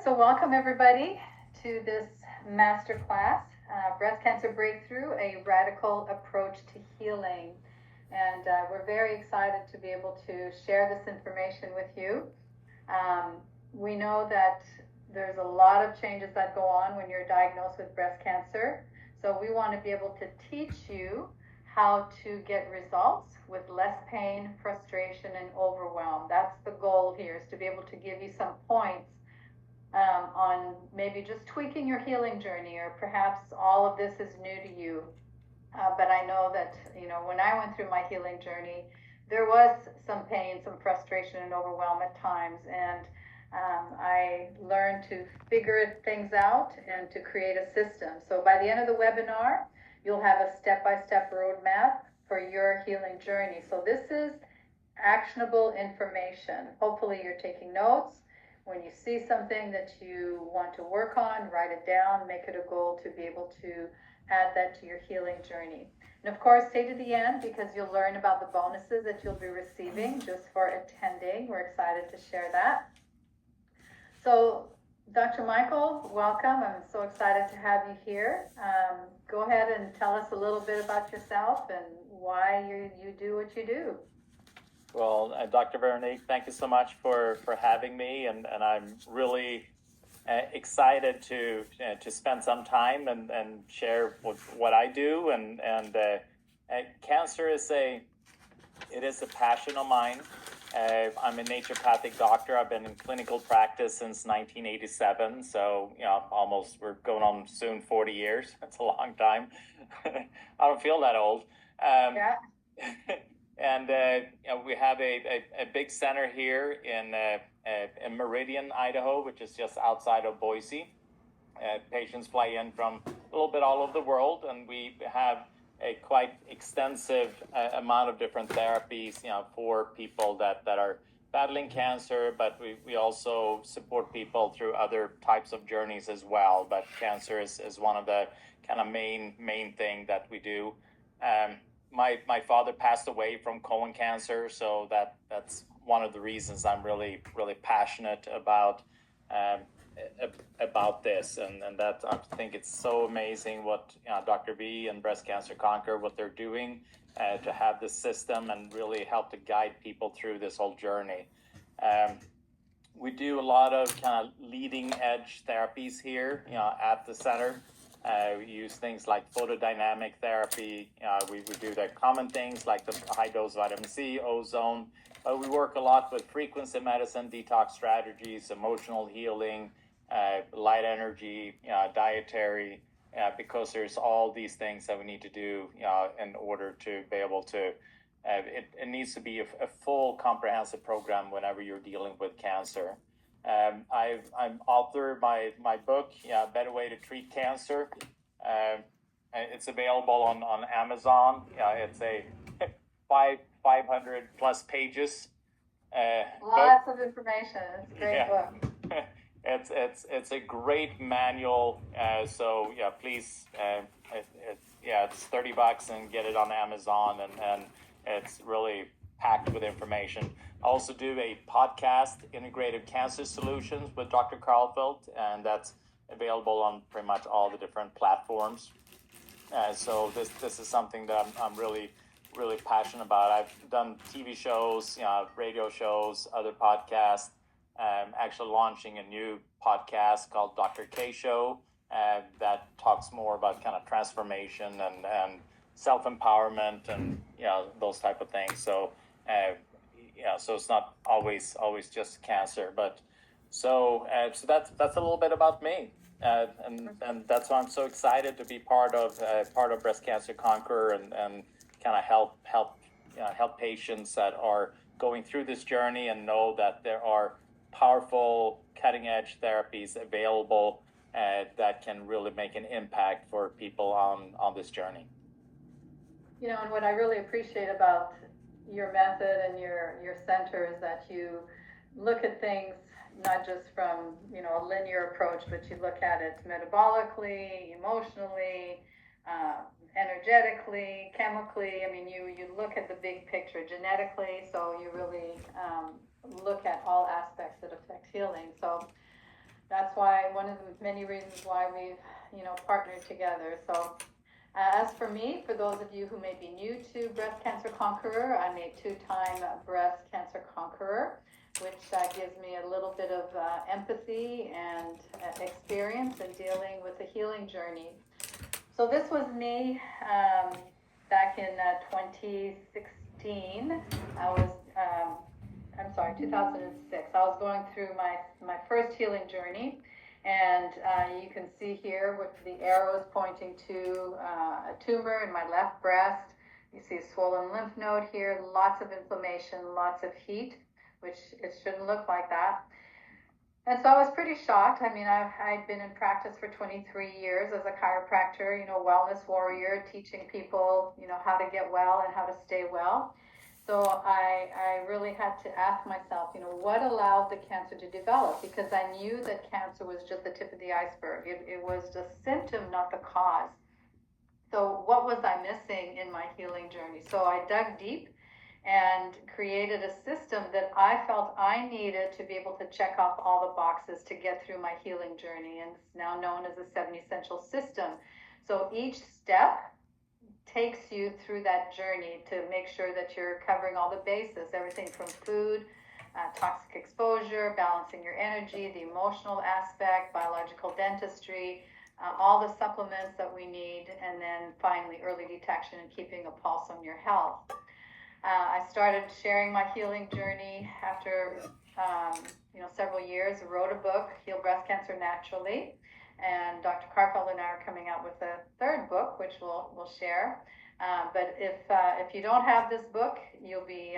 so welcome everybody to this Masterclass, Breast Cancer Breakthrough, a Radical Approach to Healing. And we're very excited to be able to share this information with you. We know that there's a lot of changes that go on when you're diagnosed with breast cancer. So we want to be able to teach you how to get results with less pain, frustration, and overwhelm. That's the goal here, is to be able to give you some points on maybe just tweaking your healing journey, or perhaps all of this is new to you. But I know that, when I went through my healing journey, there was some pain, some frustration, and overwhelm at times. And I learned to figure things out and to create a system. So by the end of the webinar, you'll have a step-by-step roadmap for your healing journey. So this is actionable information. Hopefully you're taking notes. When you see something that you want to work on, write it down, make it a goal to be able to add that to your healing journey. And of course, stay to the end, because you'll learn about the bonuses that you'll be receiving just for attending. We're excited to share that. So, Dr. Michael, welcome. I'm so excited to have you here. Go ahead and tell us a little bit about yourself and why you do what you do. Well, Dr. Veronique, thank you so much for having me, and I'm really excited to spend some time and share what I do. And cancer is a passion of mine. I'm a naturopathic doctor. I've been in clinical practice since 1987, so we're going on soon 40 years. That's a long time. I don't feel that old. Yeah. And we have a big center here in Meridian, Idaho, which is just outside of Boise. Patients fly in from a little bit all over the world, and we have a quite extensive amount of different therapies, for people that are battling cancer, but we also support people through other types of journeys as well. But cancer is one of the kind of main thing that we do. My father passed away from colon cancer, so that's one of the reasons I'm really passionate about this, and that I think it's so amazing what Dr. V and Breast Cancer Conquer, what they're doing to have this system and really help to guide people through this whole journey. We do a lot of kind of leading edge therapies here, at the center. We use things like photodynamic therapy. We do the common things like the high dose vitamin C, ozone. We work a lot with frequency medicine, detox strategies, emotional healing, light energy, dietary, because there's all these things that we need to do in order to be able to. It needs to be a full comprehensive program whenever you're dealing with cancer. I'm author my book, Better Way to Treat Cancer. It's available on Amazon. It's a 500 plus pages. Lots of information. It's a great book. It's a great manual. So please, it's $30 and get it on Amazon, and it's really packed with information. I also do a podcast, Integrative Cancer Solutions, with Dr. Karlfeldt, and that's available on pretty much all the different platforms. So this is something that I'm really passionate about. I've done TV shows, radio shows, other podcasts. Actually launching a new podcast called Dr. K Show that talks more about kind of transformation and self-empowerment and those type of things. So so it's not always just cancer, but so that's a little bit about me, and that's why I'm so excited to be part of Breast Cancer Conqueror and kind of help patients that are going through this journey and know that there are powerful cutting edge therapies available that can really make an impact for people on this journey. And what I really appreciate about your method and your center is that you look at things not just from a linear approach, but you look at it metabolically, emotionally, energetically, chemically. I mean, you look at the big picture genetically, so you really look at all aspects that affect healing. So that's why one of the many reasons why we've, partnered together. So as for me, for those of you who may be new to Breast Cancer Conqueror, I'm a two-time breast cancer conqueror, which gives me a little bit of empathy and experience in dealing with the healing journey. So this was me back in 2016. 2006. I was going through my first healing journey, and you can see here with the arrows pointing to a tumor in my left breast. You see a swollen lymph node here, lots of inflammation, lots of heat, which it shouldn't look like that. And so I was pretty shocked. I mean, I'd been in practice for 23 years as a chiropractor, wellness warrior, teaching people, how to get well and how to stay well. So I really had to ask myself, what allowed the cancer to develop? Because I knew that cancer was just the tip of the iceberg. It was the symptom, not the cause. So what was I missing in my healing journey? So I dug deep and created a system that I felt I needed to be able to check off all the boxes to get through my healing journey. And it's now known as the 7 Essential System. So each step takes you through that journey to make sure that you're covering all the bases, everything from food, toxic exposure, balancing your energy, the emotional aspect, biological dentistry, all the supplements that we need, and then finally early detection and keeping a pulse on your health. I started sharing my healing journey after several years. I wrote a book, Heal Breast Cancer Naturally, and Dr. Karlfeldt and I are coming out with a third book, which we'll share. But if you don't have this book, you'll be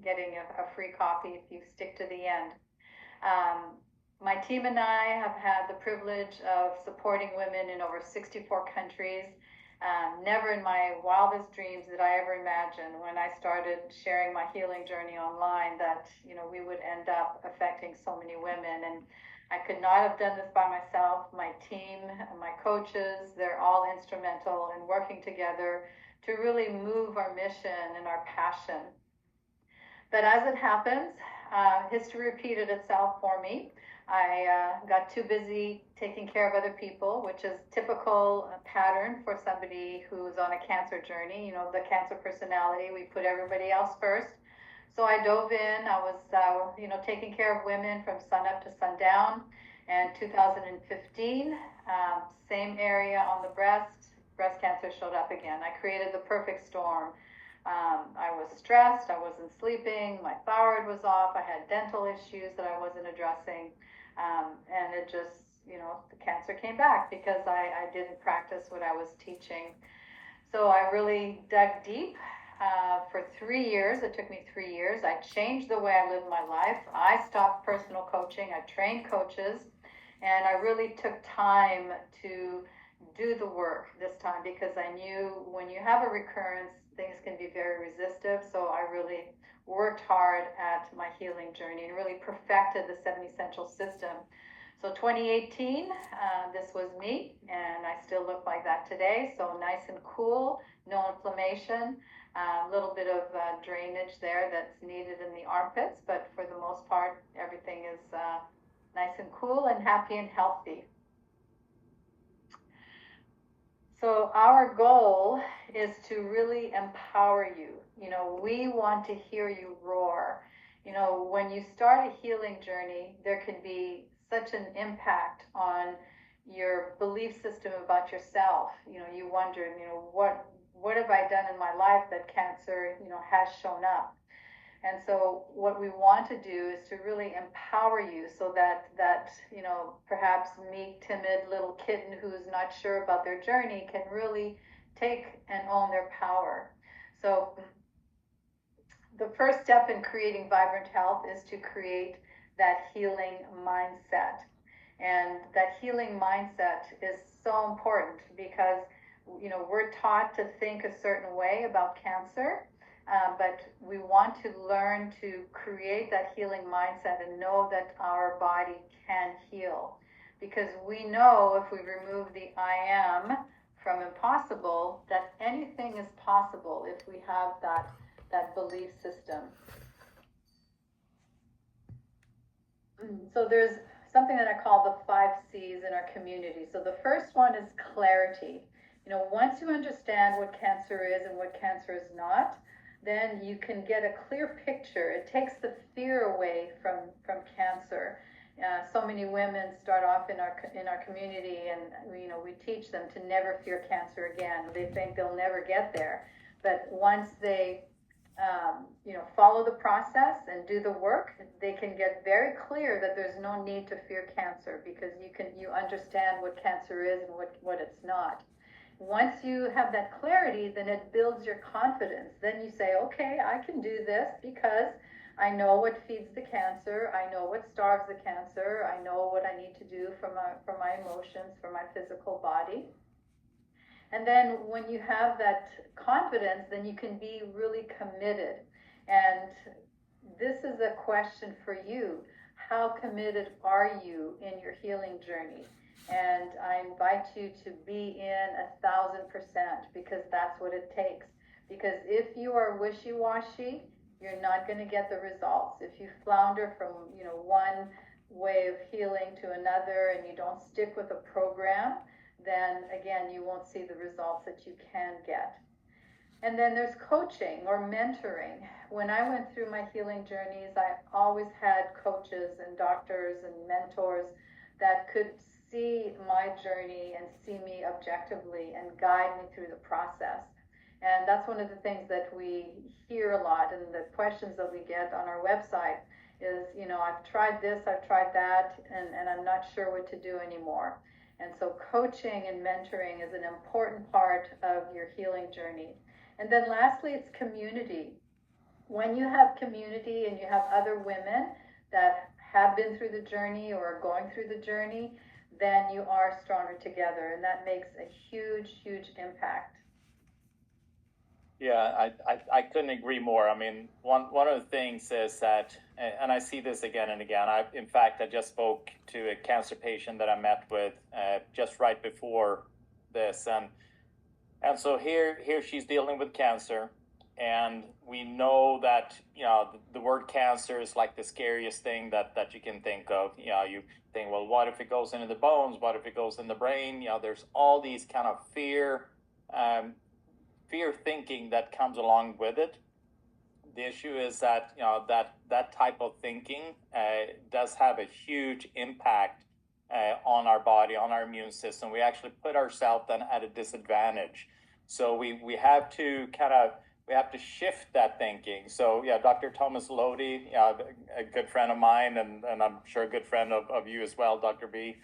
getting a free copy if you stick to the end. My team and I have had the privilege of supporting women in over 64 countries. Never in my wildest dreams did I ever imagine when I started sharing my healing journey online that we would end up affecting so many women. And I could not have done this by myself. My team, my coaches, they're all instrumental in working together to really move our mission and our passion. But as it happens, history repeated itself for me. I got too busy taking care of other people, which is typical pattern for somebody who's on a cancer journey. The cancer personality, we put everybody else first. So I dove in. I was, taking care of women from sunup to sundown. And 2015, same area on the breast cancer showed up again. I created the perfect storm. I was stressed. I wasn't sleeping. My thyroid was off. I had dental issues that I wasn't addressing. And it just, the cancer came back because I didn't practice what I was teaching. So I really dug deep. For 3 years, it took me 3 years. I changed the way I lived my life. I stopped personal coaching. I trained coaches, and I really took time to do the work this time because I knew when you have a recurrence, things can be very resistive. So I really worked hard at my healing journey and really perfected the 7 Essential System. So 2018, this was me, and I still look like that today. So nice and cool, no inflammation. A little bit of drainage there that's needed in the armpits, but for the most part, everything is nice and cool and happy and healthy. So our goal is to really empower you. We want to hear you roar. When you start a healing journey, there can be such an impact on your belief system about yourself. You wonder, what have I done in my life that cancer, has shown up? And so what we want to do is to really empower you so that perhaps meek, timid little kitten who's not sure about their journey can really take and own their power. So the first step in creating vibrant health is to create that healing mindset. And that healing mindset is so important because we're taught to think a certain way about cancer, but we want to learn to create that healing mindset and know that our body can heal. Because we know if we remove the I am from impossible, that anything is possible if we have that belief system. So there's something that I call the 5 C's in our community. So the first one is clarity. Once you understand what cancer is and what cancer is not, then you can get a clear picture. It takes the fear away from cancer. So many women start off in our community, and we teach them to never fear cancer again. They think they'll never get there, but once they follow the process and do the work, they can get very clear that there's no need to fear cancer, because you understand what cancer is and what it's not. Once you have that clarity, then it builds your confidence. Then you say, okay, I can do this because I know what feeds the cancer. I know what starves the cancer. I know what I need to do for my emotions, for my physical body. And then when you have that confidence, then you can be really committed. And this is a question for you. How committed are you in your healing journey? And I invite you to be in 1,000%, because that's what it takes. Because if you are wishy-washy, you're not going to get the results. If you flounder from one way of healing to another, and you don't stick with a program, then again, you won't see the results that you can get. And then there's coaching or mentoring. When I went through my healing journeys, I always had coaches and doctors and mentors that could see my journey and see me objectively and guide me through the process. And that's one of the things that we hear a lot, and the questions that we get on our website is, I've tried this, I've tried that, and I'm not sure what to do anymore. And so coaching and mentoring is an important part of your healing journey. And then lastly, it's community. When you have community and you have other women that have been through the journey or are going through the journey, then you are stronger together, and that makes a huge, huge impact. Yeah, I couldn't agree more. I mean, one of the things is that, and I see this again and again. In fact, I just spoke to a cancer patient that I met with just right before this, and so here she's dealing with cancer, and we know that the word cancer is like the scariest thing that you can think of. You think, well, what if it goes into the bones? What if it goes in the brain? There's all these kind of fear thinking that comes along with it. The issue is that that type of thinking does have a huge impact on our body, on our immune system. We actually put ourselves then at a disadvantage. So we have to shift that thinking. So Dr. Thomas Lodi, a good friend of mine, and I'm sure a good friend of you as well, Dr. B.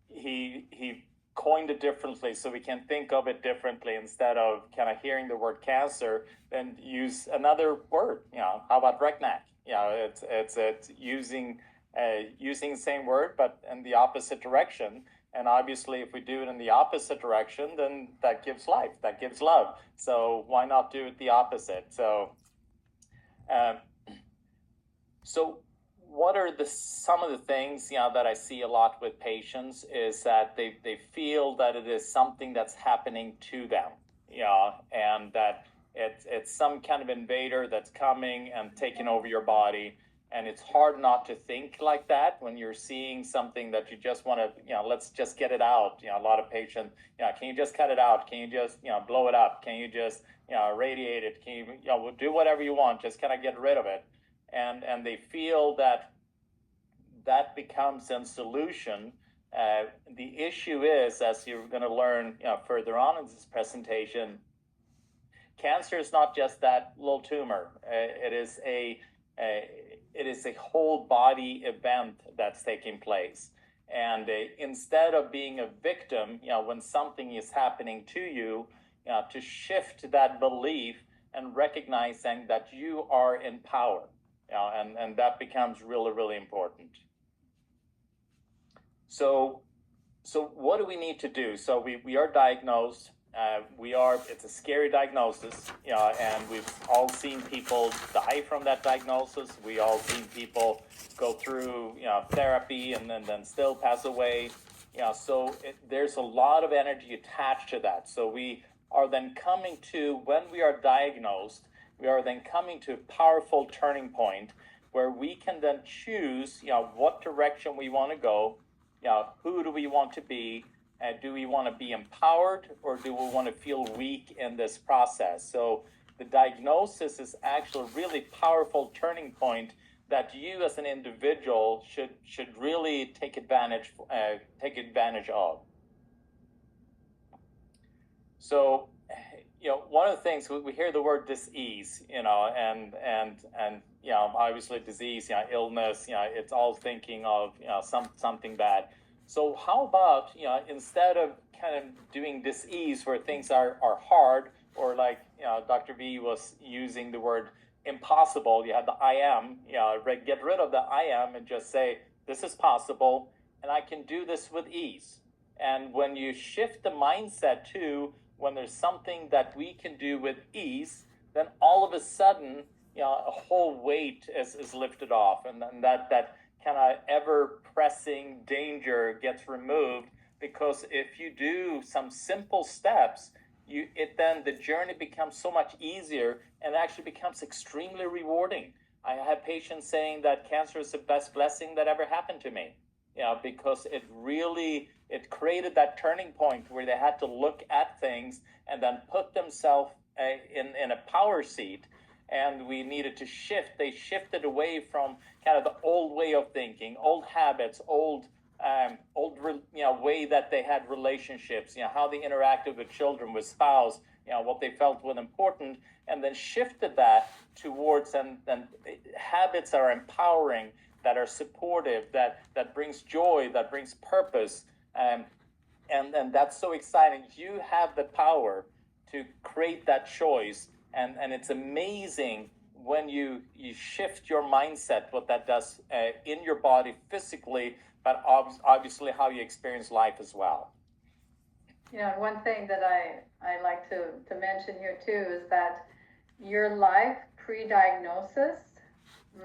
He coined it differently, so we can think of it differently. Instead of kind of hearing the word cancer, then use another word. How about Reknak? It's using the same word but in the opposite direction. And obviously, if we do it in the opposite direction, then that gives life, that gives love. So why not do it the opposite? So what are some of the things that I see a lot with patients is that they feel that it is something that's happening to them, and that it's some kind of invader that's coming and taking over your body. And it's hard not to think like that when you're seeing something that you just want to, let's just get it out. A lot of patients, can you just cut it out? Can you just, blow it up? Can you just, radiate it? Can you, do whatever you want, just kind of get rid of it. And they feel that becomes a solution. The issue is, as you're going to learn further on in this presentation, cancer is not just that little tumor. It is a whole body event that's taking place. And instead of being a victim, when something is happening to you, to shift that belief and recognizing that you are in power. And that becomes really, really important. So what do we need to do? So we are diagnosed. It's a scary diagnosis, and we've all seen people die from that diagnosis. We all seen people go through, therapy and then still pass away. So there's a lot of energy attached to that. So we are then coming to, when we are diagnosed, we are then coming to a powerful turning point where we can then choose, what direction we want to go, who do we want to be, and do we want to be empowered or do we want to feel weak in this process? So the diagnosis is actually a really powerful turning point that you as an individual should really take advantage of. So, one of the things we hear the word disease, and obviously disease, illness, it's all thinking of something bad. So how about instead of kind of doing disease where things are hard, or like Dr. V was using the word impossible, you have the I am, get rid of the I am and just say this is possible and I can do this with ease. And when you shift the mindset to when there's something that we can do with ease, then all of a sudden, a whole weight is lifted off, and that kind of ever-pressing danger gets removed, because if you do some simple steps, then the journey becomes so much easier and actually becomes extremely rewarding. I have patients saying that cancer is the best blessing that ever happened to me, because it created that turning point where they had to look at things and then put themselves in a power seat, and we needed to shift. They shifted away from kind of the old way of thinking, old habits, old way that they had relationships, how they interacted with children, with spouse, what they felt was important, and then shifted that towards and habits that are empowering, that are supportive, that brings joy, that brings purpose. And that's so exciting. You have the power to create that choice, and it's amazing when you shift your mindset, what that does in your body physically, but obviously how you experience life as well. One thing that I like to mention here too is that your life pre-diagnosis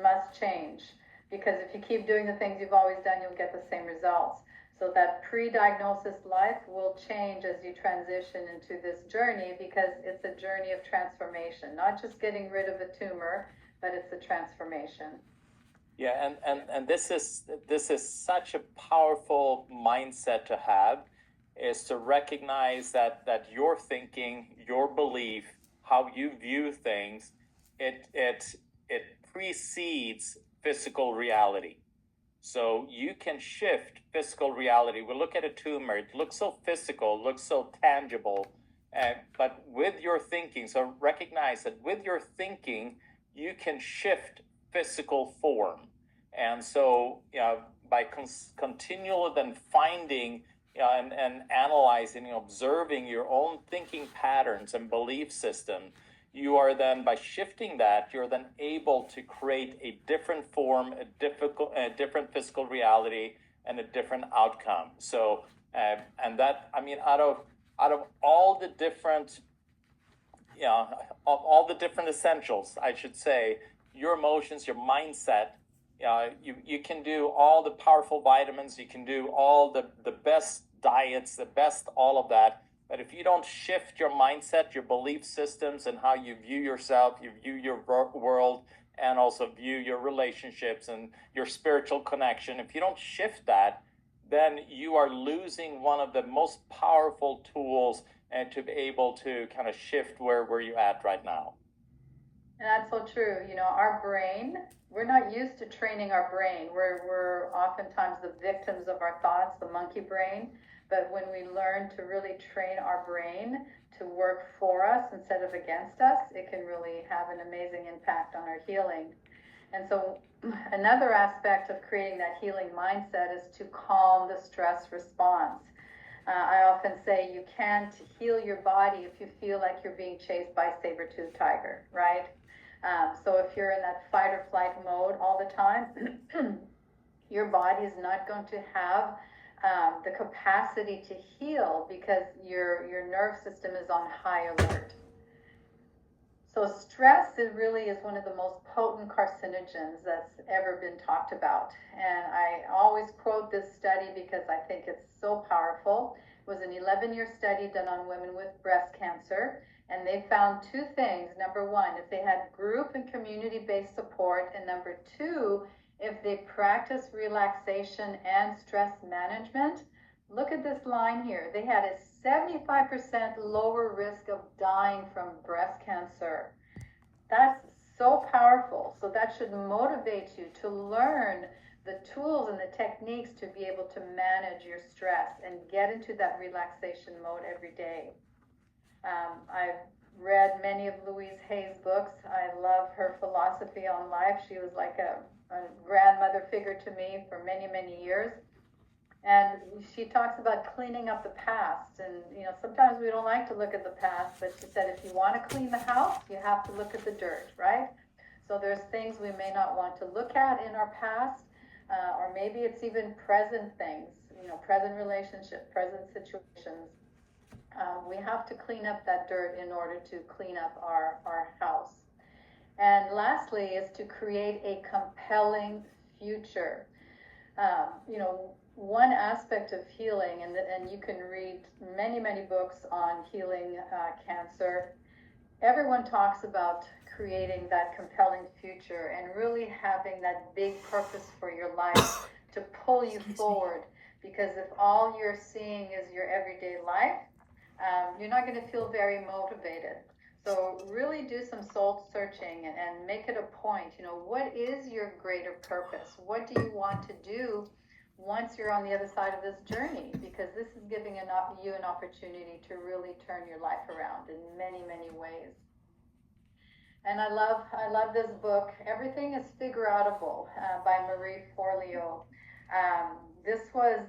must change, because if you keep doing the things you've always done, you'll get the same results. So that pre-diagnosis life will change as you transition into this journey, because it's a journey of transformation, not just getting rid of a tumor, but it's a transformation. Yeah, and this is such a powerful mindset to have, is to recognize that your thinking, your belief, how you view things, it precedes physical reality. So you can shift physical reality. We look at a tumor, it looks so physical, looks so tangible, but with your thinking, so recognize that with your thinking, you can shift physical form. And so by continually then finding and analyzing, observing your own thinking patterns and belief system, you are then, by shifting that, you're then able to create a different form, a different physical reality, and a different outcome. So, and that, I mean, out of all the different, of all the different essentials, I should say, your emotions, your mindset, you can do all the powerful vitamins, you can do all the best diets, the best all of that. But if you don't shift your mindset, your belief systems, and how you view yourself, you view your world, and also view your relationships and your spiritual connection, if you don't shift that, then you are losing one of the most powerful tools and to be able to kind of shift where you're at right now. And that's so true. Our brain, we're not used to training our brain. We're oftentimes the victims of our thoughts, the monkey brain. But when we learn to really train our brain to work for us instead of against us, it can really have an amazing impact on our healing. And so another aspect of creating that healing mindset is to calm the stress response. I often say you can't heal your body if you feel like you're being chased by a saber-toothed tiger, right? So if you're in that fight or flight mode all the time, your body is not going to have the capacity to heal, because your nerve system is on high alert. So stress really is one of the most potent carcinogens that's ever been talked about. And I always quote this study because I think it's so powerful. It was an 11-year study done on women with breast cancer. And they found two things. Number one, if they had group and community-based support, and number two, if they practice relaxation and stress management. Look at this line here. They had a 75% lower risk of dying from breast cancer. That's so powerful. So that should motivate you to learn the tools and the techniques to be able to manage your stress and get into that relaxation mode every day. I've read many of Louise Hay's books. I love her philosophy on life. She was like a grandmother figure to me for many, many years. And she talks about cleaning up the past. And, sometimes we don't like to look at the past, but she said if you want to clean the house, you have to look at the dirt, right? So there's things we may not want to look at in our past, or maybe it's even present things, present relationship, present situations. We have to clean up that dirt in order to clean up our house. And lastly is to create a compelling future. One aspect of healing, and you can read many, many books on healing cancer. Everyone talks about creating that compelling future and really having that big purpose for your life to pull you forward. Because if all you're seeing is your everyday life, you're not going to feel very motivated. So really do some soul searching and make it a point. What is your greater purpose? What do you want to do once you're on the other side of this journey? Because this is giving you an opportunity to really turn your life around in many, many ways. And I love this book, Everything is Figureoutable, by Marie Forleo. This was,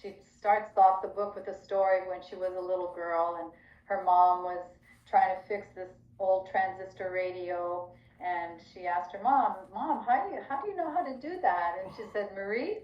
she starts off the book with a story when she was a little girl and her mom was trying to fix this old transistor radio, and she asked her mom, how do you know how to do that? And she said, Marie,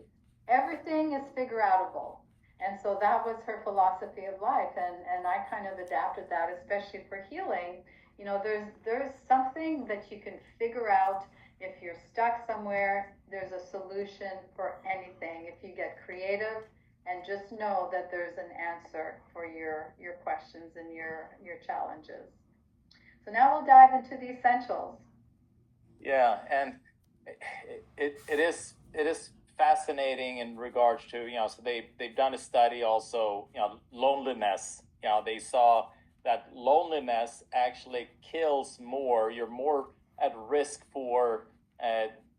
everything is figureoutable. And so that was her philosophy of life, and I kind of adapted that, especially for healing. There's something that you can figure out. If you're stuck somewhere, there's a solution for anything if you get creative and just know that there's an answer for your questions and your challenges. So now we'll dive into the essentials. Yeah, and it is fascinating in regards to, so they've done a study also, loneliness. They saw that loneliness actually kills more. You're more at risk for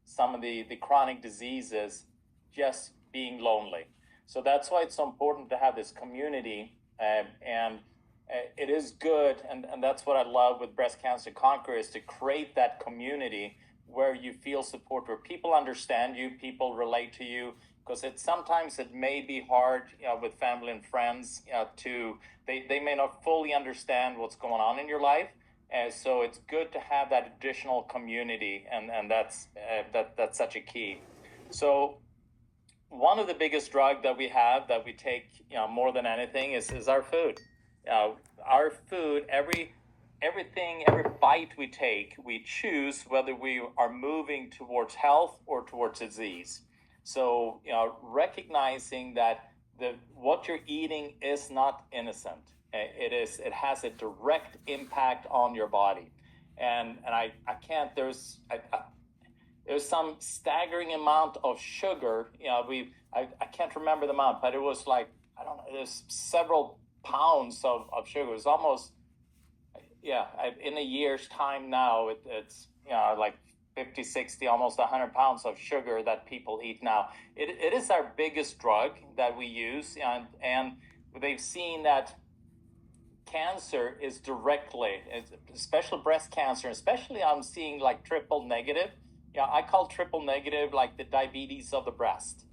some of the chronic diseases just being lonely. So that's why it's so important to have this community, and it is good, and that's what I love with Breast Cancer Conquer, is to create that community where you feel support, where people understand you, people relate to you, because sometimes it may be hard with family and friends they may not fully understand what's going on in your life. So it's good to have that additional community, and that's such a key. So one of the biggest drugs that we have, that we take more than anything, is our food. Our food, every bite we take, we choose whether we are moving towards health or towards disease. So recognizing that what you're eating is not innocent. It has a direct impact on your body, and I can't. There's some staggering amount of sugar. I can't remember the amount, but it was like, I don't know. There's several pounds of sugar. It's almost, in a year's time now, it's like 50, 60, almost 100 pounds of sugar that people eat now. It is our biggest drug that we use, and they've seen that cancer is directly, especially breast cancer, especially I'm seeing like triple negative. I call triple negative like the diabetes of the breast.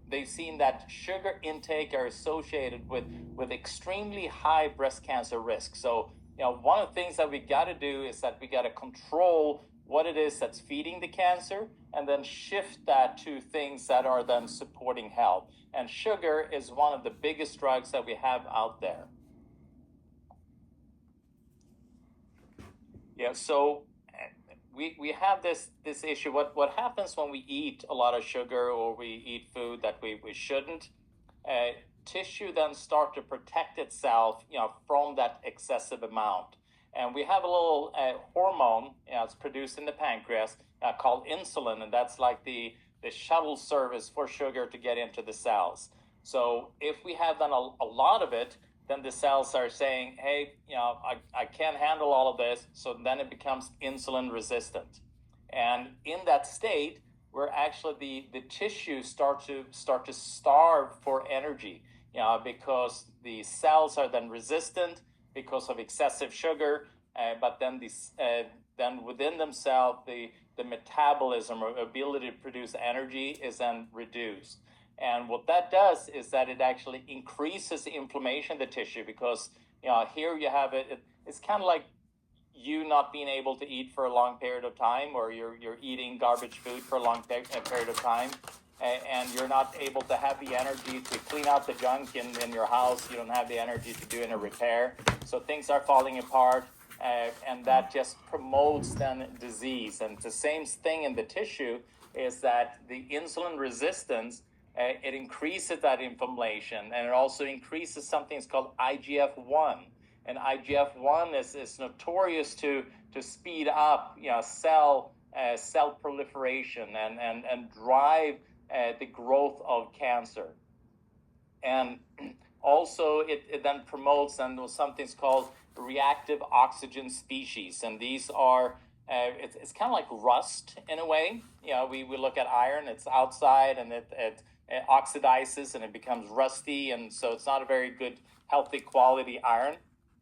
They've seen that sugar intake are associated with extremely high breast cancer risk. So, one of the things that we got to do is that we got to control what it is that's feeding the cancer, and then shift that to things that are then supporting health. And sugar is one of the biggest drugs that we have out there. So we have this issue. What happens when we eat a lot of sugar, or we eat food that we shouldn't? tissue then start to protect itself, from that excessive amount. And we have a little hormone, it's produced in the pancreas called insulin, and that's like the shuttle service for sugar to get into the cells. So if we have then a lot of it, then the cells are saying, hey, I can't handle all of this. So then it becomes insulin resistant. And in that state, where actually the tissues start to starve for energy, because the cells are then resistant because of excessive sugar, but then then within themselves, the metabolism or ability to produce energy is then reduced. And what that does is that it actually increases the inflammation of the tissue, because here you have it's kind of like you not being able to eat for a long period of time, or you're eating garbage food for a long period of time, and you're not able to have the energy to clean out the junk in your house. You don't have the energy to do any repair, so things are falling apart, and that just promotes then disease. And the same thing in the tissue is that the insulin resistance, it increases that inflammation, and it also increases something that's called IGF-1. And IGF-1 is notorious to speed up cell proliferation and drive the growth of cancer. And also it then promotes something's called reactive oxygen species, and these are it's kind of like rust in a way. We look at iron, it's outside, and it oxidizes and it becomes rusty, and so it's not a very good healthy quality iron.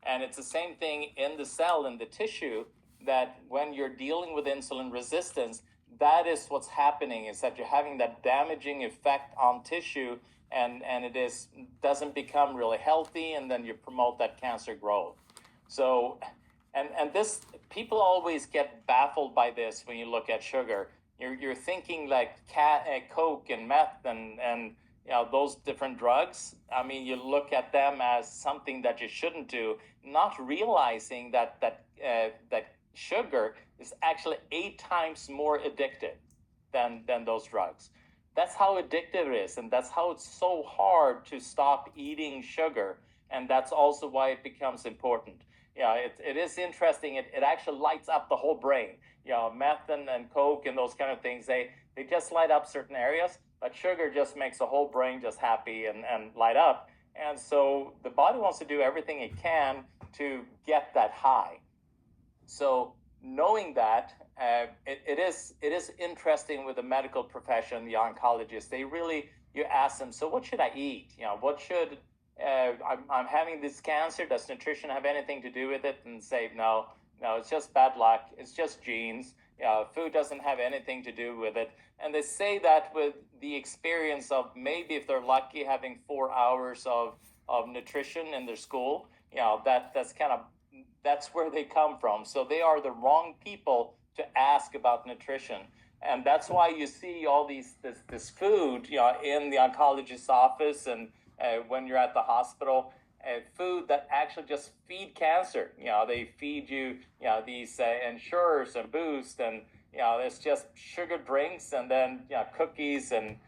And it's the same thing in the cell, in the tissue, that when you're dealing with insulin resistance, that is what's happening, is that you're having that damaging effect on tissue, and it doesn't become really healthy, and then you promote that cancer growth. So, and this, people always get baffled by this when you look at sugar. You're thinking like Coke and meth and those different drugs. I mean, you look at them as something that you shouldn't do, not realizing that sugar is actually 8 times more addictive than those drugs. That's how addictive it is, and that's how it's so hard to stop eating sugar, and that's also why it becomes important. It is interesting. It actually lights up the whole brain. Meth and Coke and those kind of things, they just light up certain areas, but sugar just makes the whole brain just happy and light up. And so the body wants to do everything it can to get that high. So knowing that, it is interesting with the medical profession, the oncologists. They really, you ask them, so what should I eat? What should I'm having this cancer. Does nutrition have anything to do with it? And say, no, it's just bad luck. It's just genes. Food doesn't have anything to do with it. And they say that with the experience of maybe, if they're lucky, having 4 hours of nutrition in their school. That's where they come from. So they are the wrong people to ask about nutrition. And that's why you see all this food, in the oncologist's office, and when you're at the hospital, food that actually just feed cancer. They feed you, these Ensures and Boost, and it's just sugar drinks, and then cookies, and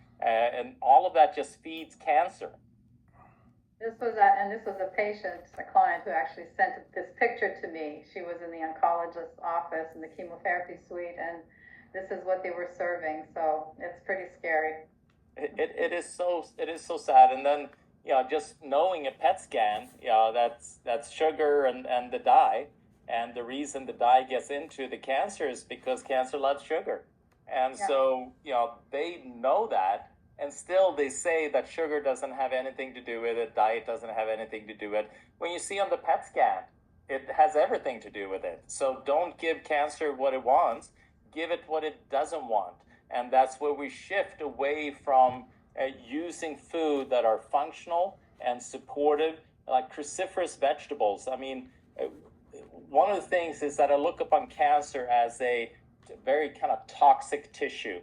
all of that just feeds cancer. This was a patient, a client, who actually sent this picture to me. She was in the oncologist's office in the chemotherapy suite, and this is what they were serving. So it's pretty scary. It is so sad. And then just knowing a PET scan, that's sugar and the dye, and the reason the dye gets into the cancer is because cancer loves sugar, and so they know that. And still they say that sugar doesn't have anything to do with it, diet doesn't have anything to do with it. When you see on the PET scan, it has everything to do with it. So don't give cancer what it wants, give it what it doesn't want. And that's where we shift away from using food that are functional and supportive, like cruciferous vegetables. I mean, one of the things is that I look upon cancer as a very kind of toxic tissue.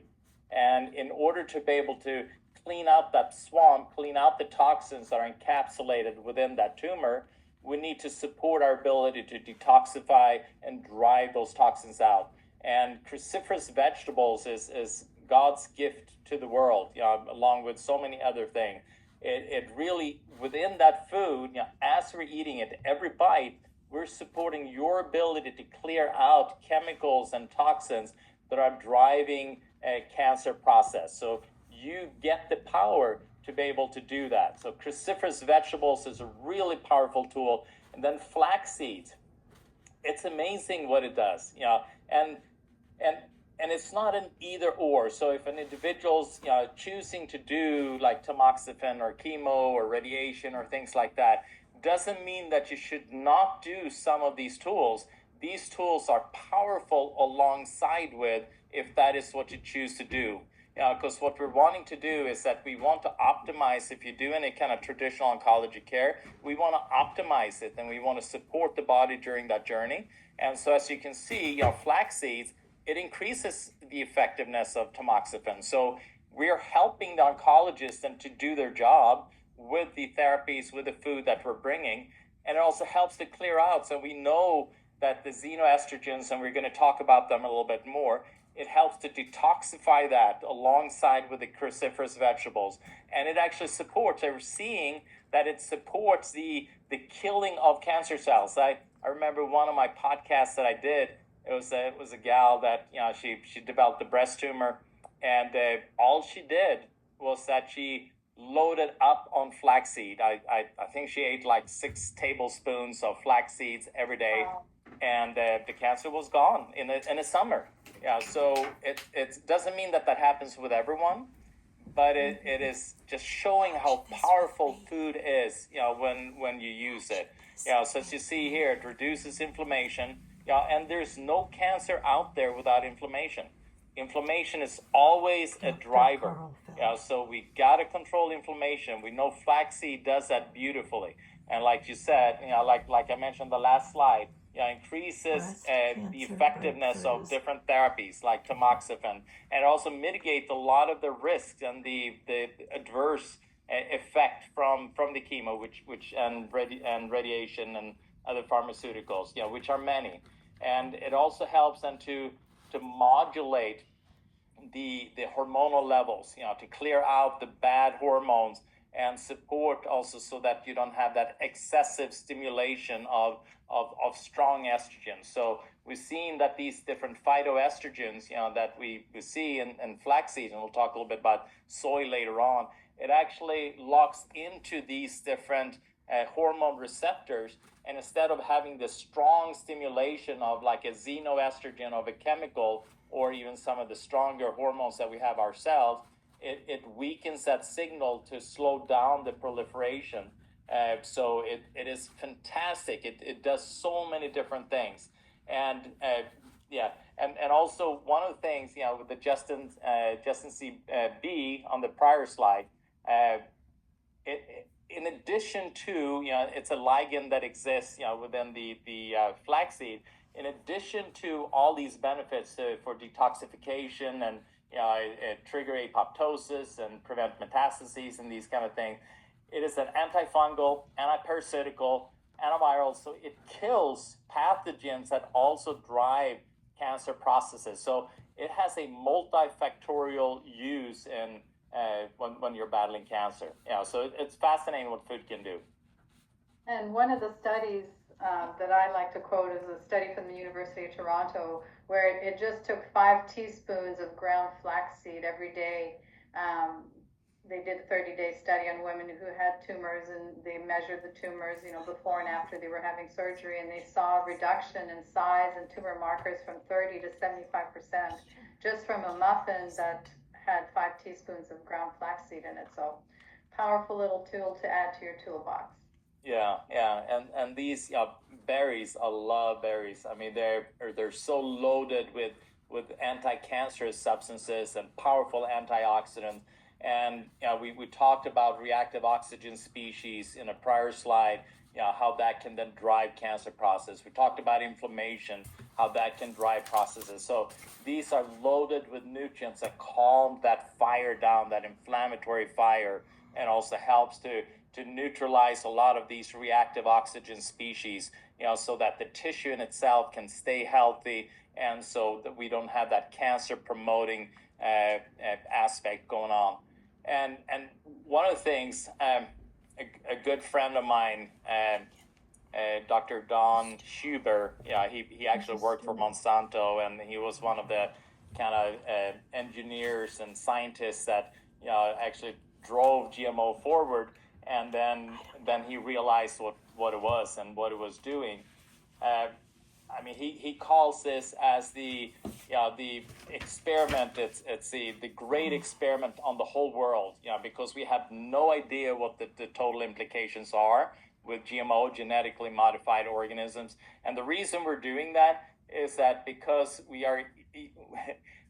And in order to be able to clean out that swamp, clean out the toxins that are encapsulated within that tumor, we need to support our ability to detoxify and drive those toxins out. And cruciferous vegetables is God's gift to the world, along with so many other things. it really, within that food, as we're eating it, every bite, we're supporting your ability to clear out chemicals and toxins that are driving a cancer process. So you get the power to be able to do that. So cruciferous vegetables is a really powerful tool. And then flaxseed, it's amazing what it does, and it's not an either or. So if an individual's choosing to do like tamoxifen or chemo or radiation or things like that, doesn't mean that you should not do some of these tools. These tools are powerful alongside with, if that is what you choose to do. Because what we're wanting to do is that we want to optimize, if you do any kind of traditional oncology care, we want to optimize it and we want to support the body during that journey. And so as you can see, flax seeds, it increases the effectiveness of tamoxifen. So we're helping the oncologists and to do their job with the therapies, with the food that we're bringing. And it also helps to clear out. So we know that the xenoestrogens, and we're going to talk about them a little bit more, it helps to detoxify that alongside with the cruciferous vegetables. And it actually supports, we're seeing that it supports the killing of cancer cells. I remember one of my podcasts that I did, it was a gal that, she developed a breast tumor, and all she did was that she loaded up on flaxseed. I think she ate like 6 tablespoons of flax seeds every day. Wow. And the cancer was gone in the summer. So it doesn't mean that happens with everyone, but it is just showing how powerful food is, when you use it. So as you see here, it reduces inflammation. And there's no cancer out there without inflammation. Inflammation is always a driver. So we got to control inflammation. We know flaxseed does that beautifully. And like you said, like I mentioned the last slide, increases the effectiveness of different therapies like tamoxifen, and also mitigate a lot of the risks and the adverse effect from the chemo, which and radiation and other pharmaceuticals, which are many. And it also helps them to modulate the hormonal levels, to clear out the bad hormones and support also so that you don't have that excessive stimulation of strong estrogen. So we've seen that these different phytoestrogens, that we see in flaxseed, and we'll talk a little bit about soy later on, it actually locks into these different hormone receptors. And instead of having the strong stimulation of like a xenoestrogen of a chemical, or even some of the stronger hormones that we have ourselves, it weakens that signal to slow down the proliferation. So it is fantastic. It does so many different things. And and also one of the things, with the Justin B on the prior slide, in addition to, it's a ligand that exists, within the flaxseed. In addition to all these benefits for detoxification and trigger apoptosis and prevent metastases and these kind of things, it is an antifungal, antiparasitical, antiviral, so it kills pathogens that also drive cancer processes. So it has a multifactorial use in when you're battling cancer. So it's fascinating what food can do. And one of the studies that I like to quote is a study from the University of Toronto, where it just took 5 teaspoons of ground flaxseed every day. They did a 30-day study on women who had tumors, and they measured the tumors, before and after they were having surgery, and they saw a reduction in size and tumor markers from 30 to 75% just from a muffin that had 5 teaspoons of ground flaxseed in it. So powerful little tool to add to your toolbox. And these berries, I love berries. I mean, they're so loaded with anti-cancerous substances and powerful antioxidants. And we talked about reactive oxygen species in a prior slide, how that can then drive cancer process. We talked about inflammation, how that can drive processes. So these are loaded with nutrients that calm that fire down, that inflammatory fire, and also helps to neutralize a lot of these reactive oxygen species, so that the tissue in itself can stay healthy, and so that we don't have that cancer promoting aspect going on. And one of the things, a good friend of mine, Dr. Don Schuber, yeah, he actually worked for Monsanto, and he was one of the kind of engineers and scientists that actually drove GMO forward, and then he realized what it was and what it was doing. I mean, he calls this as the experiment. It's the great experiment on the whole world. Because we have no idea what the total implications are with GMO, genetically modified organisms. And the reason we're doing that is that because we are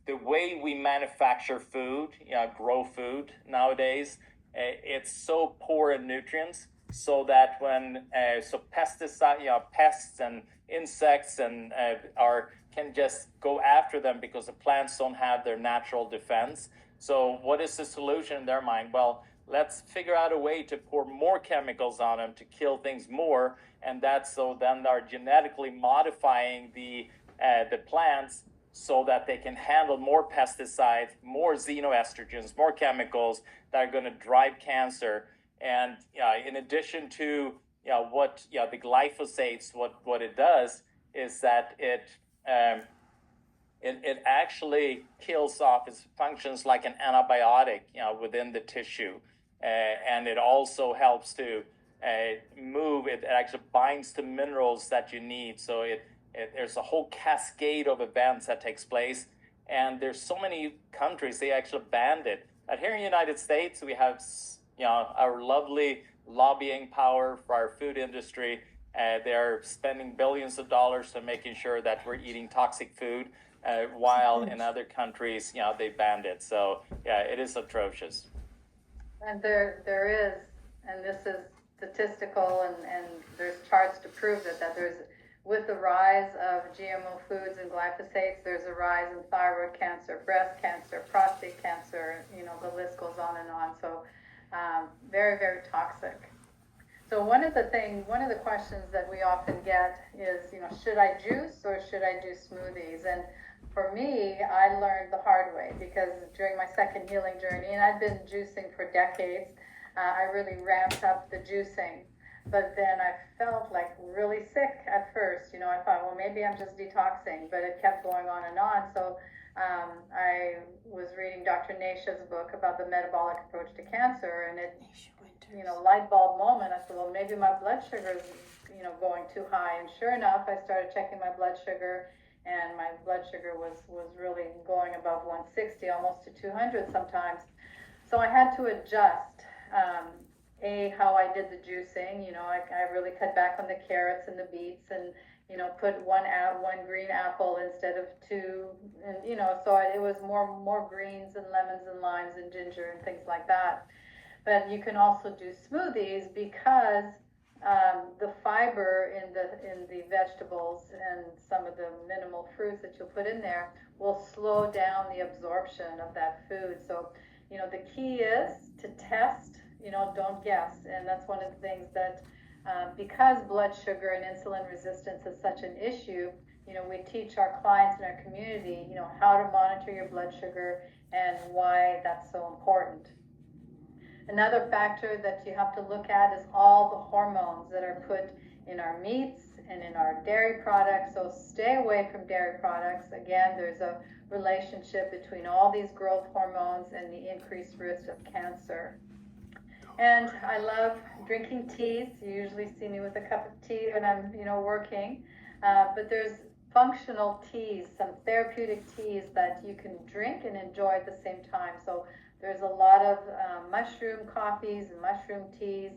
the way we manufacture food, grow food nowadays, it's so poor in nutrients, so that when pesticide, pests and insects and can just go after them because the plants don't have their natural defense. So what is the solution in their mind? Well, let's figure out a way to pour more chemicals on them to kill things more, and that's so then they're genetically modifying the plants so that they can handle more pesticides, more xenoestrogens, more chemicals that are going to drive cancer. And in addition to the glyphosates, what it does is that it actually kills off. It functions like an antibiotic, within the tissue, and it also helps to move. It actually binds to minerals that you need. So there's a whole cascade of events that takes place, and there's so many countries they actually banned it. But here in the United States, we have our lovely lobbying power for our food industry. They're spending billions of dollars to making sure that we're eating toxic food, while in other countries, they banned it. So it is atrocious. And there is, and this is statistical, and there's charts to prove that there's, with the rise of GMO foods and glyphosates, there's a rise in thyroid cancer, breast cancer, prostate cancer, the list goes on and on. So very, very toxic. So one of the questions that we often get is, should I juice or should I do smoothies? And for me, I learned the hard way, because during my second healing journey, and I'd been juicing for decades, I really ramped up the juicing. But then I felt like really sick at first. I thought, well, maybe I'm just detoxing, but it kept going on and on. So I was reading Dr. Nasha's book about the metabolic approach to cancer, and it, light bulb moment. I said, well, maybe my blood sugar is, going too high. And sure enough, I started checking my blood sugar, and my blood sugar was really going above 160, almost to 200 sometimes. So I had to adjust. How I did the juicing, I really cut back on the carrots and the beets, and put one green apple instead of two, and so it was more greens and lemons and limes and ginger and things like that. But you can also do smoothies, because the fiber in the vegetables and some of the minimal fruits that you'll put in there will slow down the absorption of that food. So the key is to test. Don't guess. And that's one of the things that, because blood sugar and insulin resistance is such an issue, we teach our clients in our community, how to monitor your blood sugar and why that's so important. Another factor that you have to look at is all the hormones that are put in our meats and in our dairy products. So stay away from dairy products. Again, there's a relationship between all these growth hormones and the increased risk of cancer. And I love drinking teas. You usually see me with a cup of tea when I'm, working. But there's functional teas, some therapeutic teas that you can drink and enjoy at the same time. So there's a lot of mushroom coffees and mushroom teas.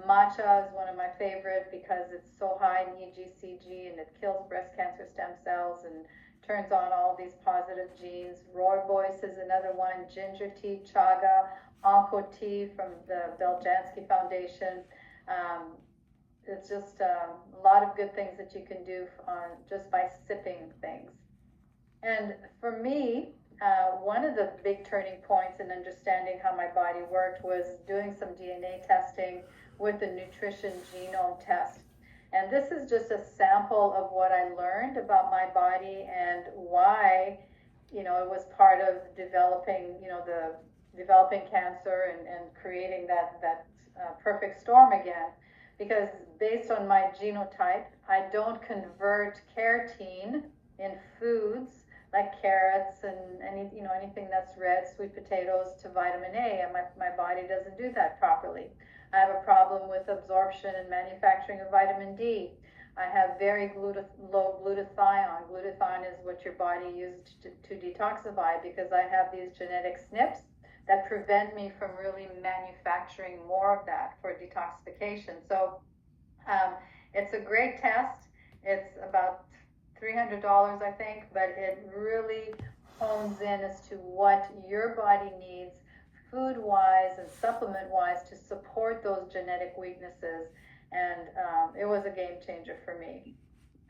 Matcha is one of my favorite because it's so high in EGCG, and it kills breast cancer stem cells and turns on all these positive genes. Rooibos is another one. Ginger tea, chaga, Onco tea from the Beljanski Foundation. It's just a lot of good things that you can do just by sipping things. And for me, one of the big turning points in understanding how my body worked was doing some DNA testing with the nutrition genome test. And this is just a sample of what I learned about my body and why, it was part of developing, the developing cancer and creating that perfect storm again. Because based on my genotype, I don't convert carotene in foods like carrots and anything that's red, sweet potatoes, to vitamin A, and my body doesn't do that properly. I have a problem with absorption and manufacturing of vitamin D. I have very low glutathione. Glutathione is what your body uses to detoxify, because I have these genetic SNPs that prevent me from really manufacturing more of that for detoxification. So it's a great test. It's about $300, I think, but it really hones in as to what your body needs food-wise and supplement-wise to support those genetic weaknesses. And it was a game changer for me.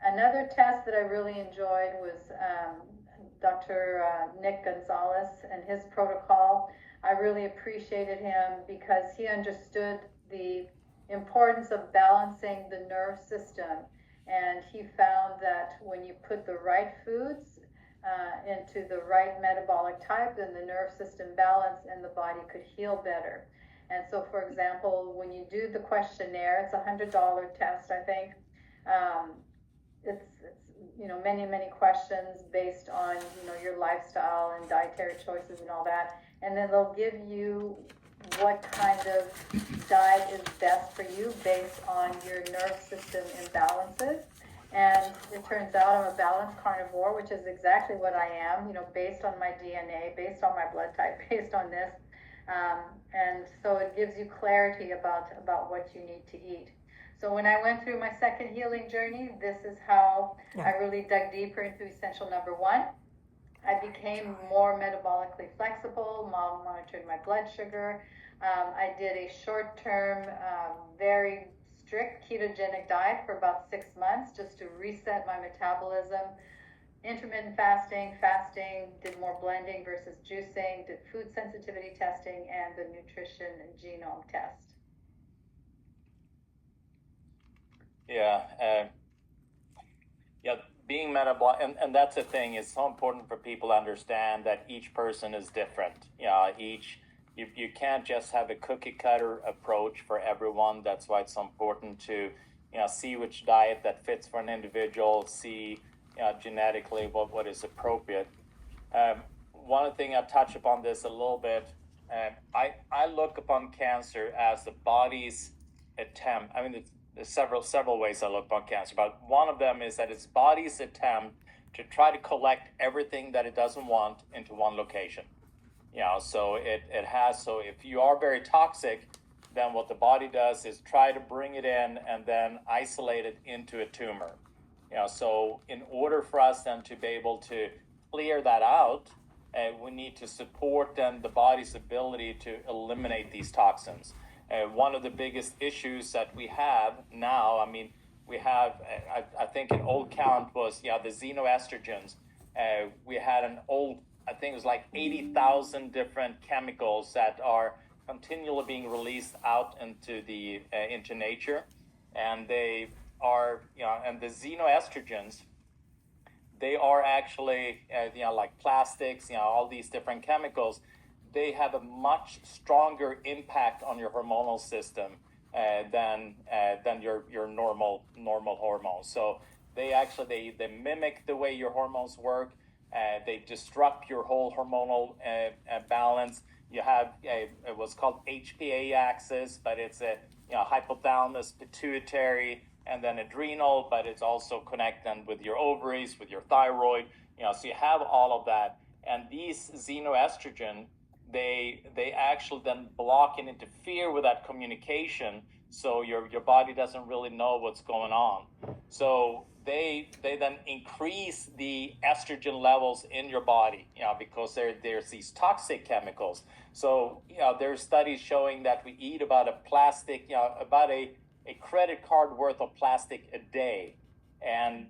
Another test that I really enjoyed was Dr. Nick Gonzalez and his protocol. I really appreciated him because he understood the importance of balancing the nerve system. And he found that when you put the right foods into the right metabolic type, then the nerve system balanced and the body could heal better. And so, for example, when you do the questionnaire, it's $100 test, I think. It's many questions based on your lifestyle and dietary choices and all that, and then they'll give you what kind of diet is best for you based on your nerve system imbalances. And it turns out I'm a balanced carnivore, which is exactly what I am, based on my DNA, based on my blood type, based on this. And so it gives you clarity about what you need to eat. So when I went through my second healing journey, this is how I really dug deeper into essential number 1. I became more metabolically flexible, monitored my blood sugar. I did a short-term, very strict ketogenic diet for about 6 months just to reset my metabolism. Intermittent fasting, did more blending versus juicing, did food sensitivity testing, and the nutrition genome test. Being metabolic, and that's the thing. It's so important for people to understand that each person is different. You can't just have a cookie cutter approach for everyone. That's why it's so important to see which diet that fits for an individual, see genetically what is appropriate. One thing I touch upon this a little bit. I look upon cancer as the body's attempt. I mean, there's several ways I look upon cancer, but one of them is that it's body's attempt to try to collect everything that it doesn't want into one location. So so if you are very toxic, then what the body does is try to bring it in and then isolate it into a tumor. So in order for us then to be able to clear that out, we need to support then the body's ability to eliminate these toxins. One of the biggest issues that we have now, we have, I think an old count was, the xenoestrogens. We had an old, I think it was like 80,000 different chemicals that are continually being released out into nature. And they are, and the xenoestrogens, they are actually, like plastics, all these different chemicals. They have a much stronger impact on your hormonal system than your normal hormones. So they mimic the way your hormones work. They disrupt your whole hormonal balance. You have what's called HPA axis, but it's a hypothalamus, pituitary, and then adrenal. But it's also connected with your ovaries, with your thyroid. So you have all of that, and these xenoestrogen. They actually then block and interfere with that communication, so your body doesn't really know what's going on. So they then increase the estrogen levels in your body, because there's these toxic chemicals. So there's studies showing that we eat about about a credit card worth of plastic a day, and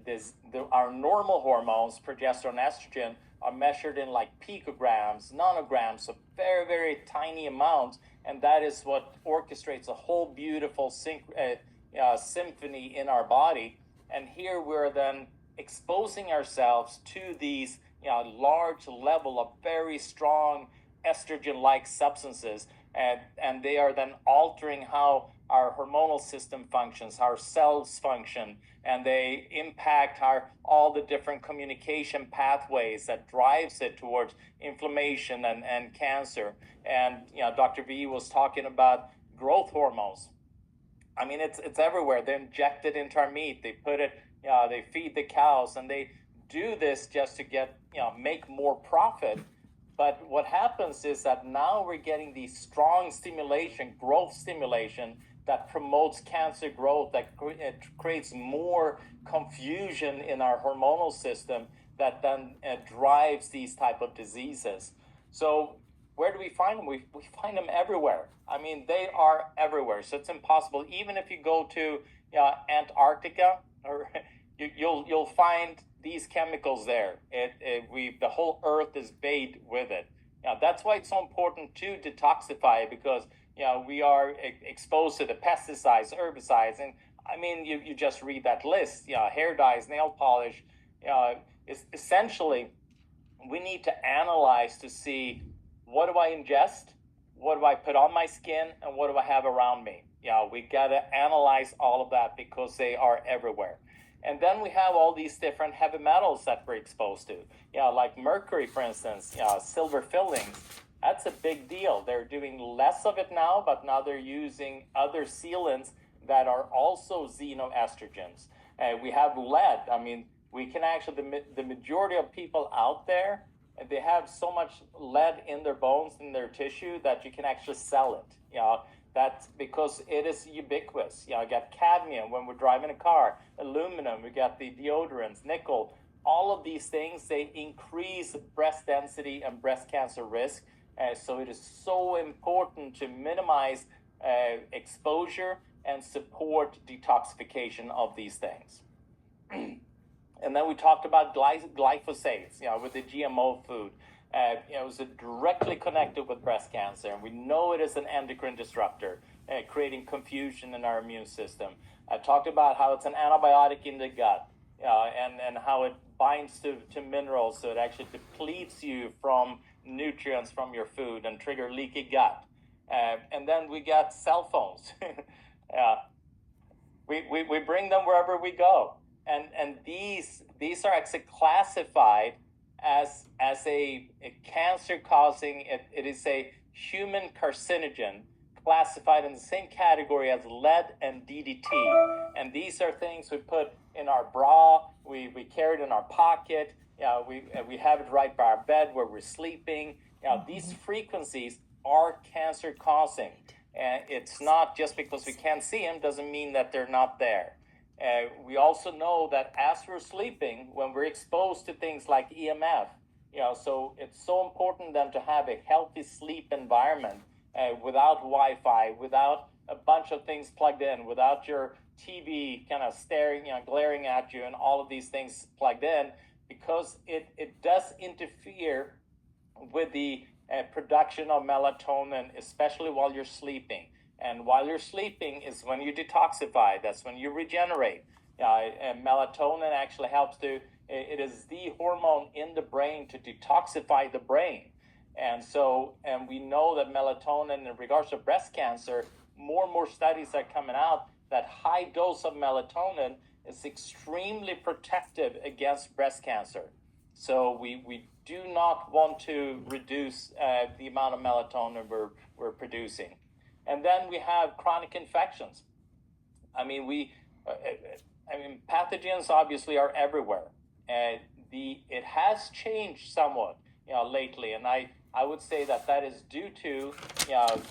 our normal hormones, progesterone, estrogen, are measured in like picograms, nanograms, so very, very tiny amounts, and that is what orchestrates a whole beautiful symphony in our body. And here we're then exposing ourselves to these large level of very strong estrogen-like substances, and they are then altering how our hormonal system functions, how our cells function, and they impact all the different communication pathways that drives it towards inflammation and cancer. And Dr. V was talking about growth hormones. I mean, it's everywhere. They inject it into our meat. They put it, they feed the cows, and they do this just to get, make more profit. But what happens is that now we're getting the strong stimulation, growth stimulation, that promotes cancer growth, that creates more confusion in our hormonal system, that then drives these type of diseases. So where do we find them? We find them everywhere. I mean, they are everywhere. So it's impossible. Even if you go to Antarctica, or you'll find these chemicals there. The whole earth is bathed with it. That's why it's so important to detoxify, because we are exposed to the pesticides, herbicides, and I mean, you just read that list. Hair dyes, nail polish. Essentially, we need to analyze to see, what do I ingest, what do I put on my skin, and what do I have around me. We got to analyze all of that, because they are everywhere. And then we have all these different heavy metals that we're exposed to. Like mercury, for instance, silver fillings. That's a big deal. They're doing less of it now, but now they're using other sealants that are also xenoestrogens. We have lead. I mean, we can actually, the majority of people out there, they have so much lead in their bones, in their tissue, that you can actually sell it. That's because it is ubiquitous. You got cadmium when we're driving a car, aluminum, we got the deodorants, nickel. All of these things, they increase breast density and breast cancer risk. So it is so important to minimize exposure and support detoxification of these things. And then we talked about glyphosates, with the GMO food. It was directly connected with breast cancer, and we know it is an endocrine disruptor, creating confusion in our immune system. I talked about how it's an antibiotic in the gut, and how it binds to minerals, so it actually depletes you from nutrients from your food and trigger leaky gut. And then we got cell phones. We bring them wherever we go, and these are actually classified as a cancer causing. It is a human carcinogen, classified in the same category as lead and DDT. And these are things we put in our bra, we carry it in our pocket, we have it right by our bed where we're sleeping. These frequencies are cancer causing. And it's not just because we can't see them doesn't mean that they're not there. We also know that as we're sleeping, when we're exposed to things like EMF, so it's so important then to have a healthy sleep environment, without Wi-Fi, without a bunch of things plugged in, without your TV kind of staring, glaring at you, and all of these things plugged in, because it does interfere with the production of melatonin, especially while you're sleeping. And while you're sleeping is when you detoxify. That's when you regenerate. And melatonin actually helps it is the hormone in the brain to detoxify the brain. And we know that melatonin, in regards to breast cancer, more and more studies are coming out that high dose of melatonin is extremely protective against breast cancer. So we do not want to reduce the amount of melatonin we're producing. And then we have chronic infections. Pathogens obviously are everywhere. It has changed somewhat, lately, and I would say that is due to,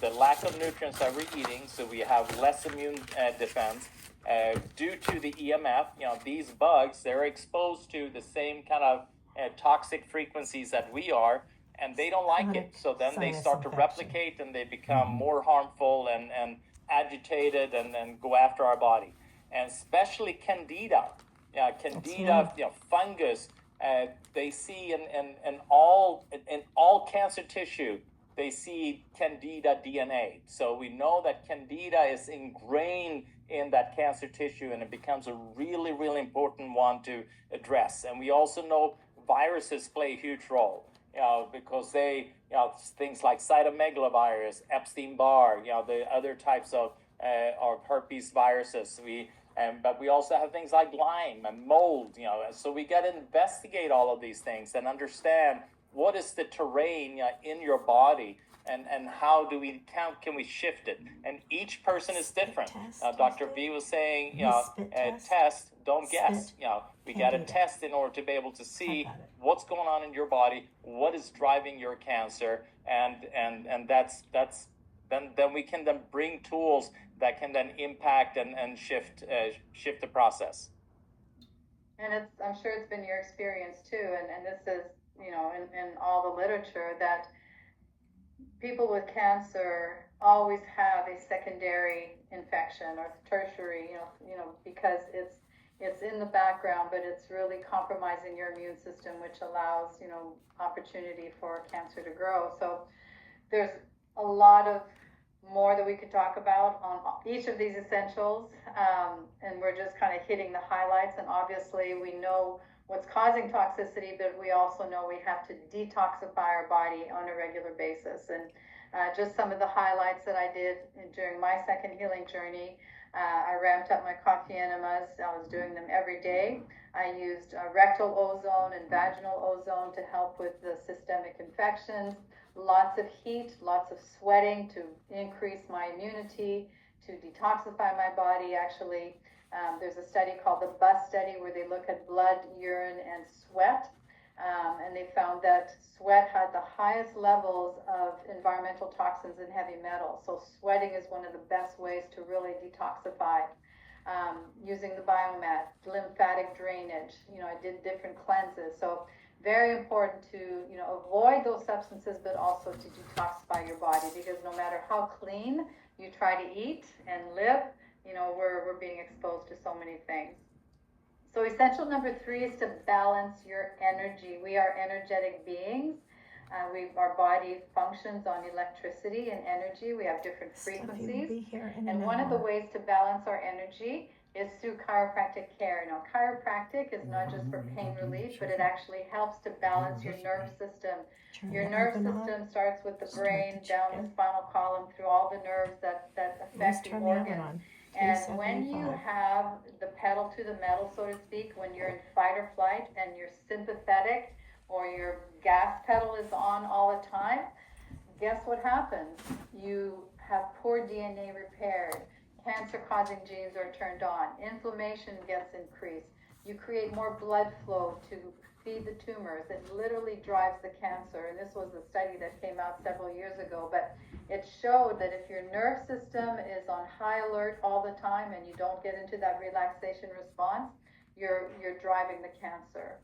the lack of nutrients that we're eating, so we have less immune defense. Due to the EMF, these bugs, they're exposed to the same kind of toxic frequencies that we are, and they don't like it. So then they start to replicate, and they become more harmful and agitated, and go after our body. And especially Candida. Candida, fungus, they see in all cancer tissue, they see Candida DNA. So we know that Candida is ingrained in that cancer tissue, and it becomes a really, really important one to address. And we also know viruses play a huge role. because they, things like cytomegalovirus, Epstein-Barr, the other types of herpes viruses. But we also have things like Lyme and mold, so we got to investigate all of these things and understand what is the terrain in your body, and how do we can we shift it? And each person is different. Dr. V was saying, test, don't guess. We got to test in order to be able to see what's going on in your body, what is driving your cancer, and that's then we can then bring tools that can then impact and shift the process. And I'm sure it's been your experience too, and this is, in all the literature, that people with cancer always have a secondary infection or tertiary, because it's in the background, but it's really compromising your immune system, which allows, opportunity for cancer to grow. So there's a lot of more that we could talk about on each of these essentials, and we're just kind of hitting the highlights. And obviously we know what's causing toxicity, but we also know we have to detoxify our body on a regular basis. And just some of the highlights that I did during my second healing journey, I ramped up my coffee enemas. I was doing them every day. I used rectal ozone and vaginal ozone to help with the systemic infections. Lots of heat, lots of sweating to increase my immunity, to detoxify my body. Actually, there's a study called the BUS study where they look at blood, urine, and sweat. And they found that sweat had the highest levels of environmental toxins and heavy metals. So sweating is one of the best ways to really detoxify. Using the biomat, lymphatic drainage, I did different cleanses. So very important to, avoid those substances, but also to detoxify your body, because no matter how clean you try to eat and live, we're being exposed to so many things. So essential number 3 is to balance your energy. We are energetic beings. Our body functions on electricity and energy. We have different frequencies. And one of the ways to balance our energy is through chiropractic care. Now, chiropractic is not just for pain relief, but it actually helps to balance your nerve system. Your nerve system starts with the brain, down the spinal column, through all the nerves that affect the organs. And when you have the pedal to the metal, so to speak, when you're in fight or flight and you're sympathetic, or your gas pedal is on all the time, guess what happens? You have poor DNA repaired. Cancer-causing genes are turned on. Inflammation gets increased. You create more blood flow to feed the tumors. It literally drives the cancer. And this was a study that came out several years ago. But it showed that if your nerve system is on high alert all the time and you don't get into that relaxation response, you're driving the cancer.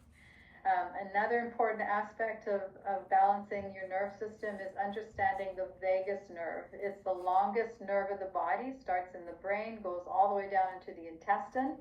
Another important aspect of balancing your nerve system is understanding the vagus nerve. It's the longest nerve of the body, starts in the brain, goes all the way down into the intestine.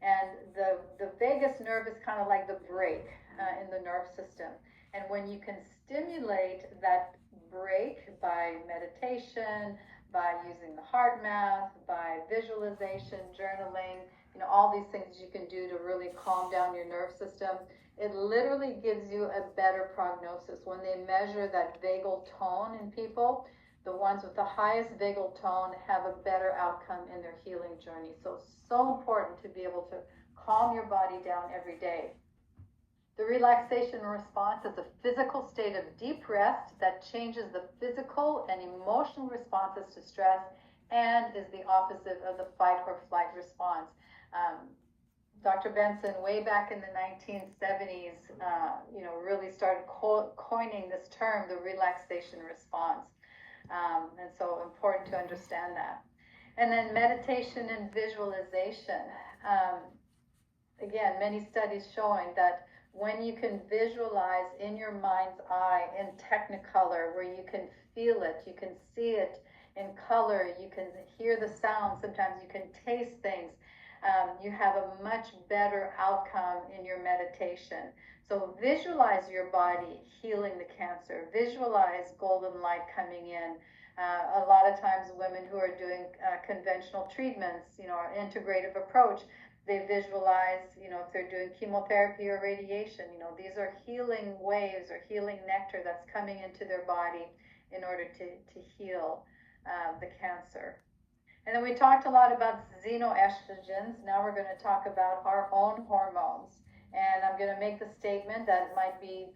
And the vagus nerve is kind of like the brake in the nerve system. And when you can stimulate that brake by meditation, by using the heart math, by visualization, journaling, all these things you can do to really calm down your nerve system, it literally gives you a better prognosis. When they measure that vagal tone in people, the ones with the highest vagal tone have a better outcome in their healing journey. So important to be able to calm your body down every day. The relaxation response is a physical state of deep rest that changes the physical and emotional responses to stress and is the opposite of the fight or flight response. Dr. Benson, way back in the 1970s, really started coining this term, the relaxation response. And so important to understand that. And then meditation and visualization. Again, many studies showing that when you can visualize in your mind's eye in technicolor, where you can feel it, you can see it in color, you can hear the sound, sometimes you can taste things, you have a much better outcome in your meditation. So visualize your body healing the cancer. Visualize golden light coming in. A lot of times women who are doing conventional treatments, or integrative approach, They visualize, if they're doing chemotherapy or radiation, these are healing waves or healing nectar that's coming into their body in order to heal the cancer. And then we talked a lot about xenoestrogens. Now we're going to talk about our own hormones. And I'm going to make the statement that it might be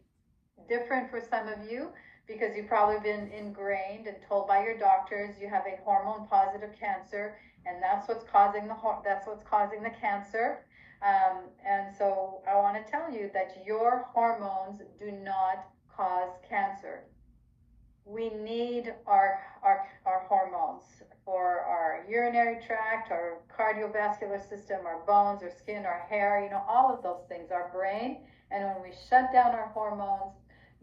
different for some of you because you've probably been ingrained and told by your doctors you have a hormone positive cancer, and that's what's causing the cancer. And so I want to tell you that your hormones do not cause cancer. We need our hormones for our urinary tract, our cardiovascular system, our bones, our skin, our hair, all of those things, our brain. And when we shut down our hormones,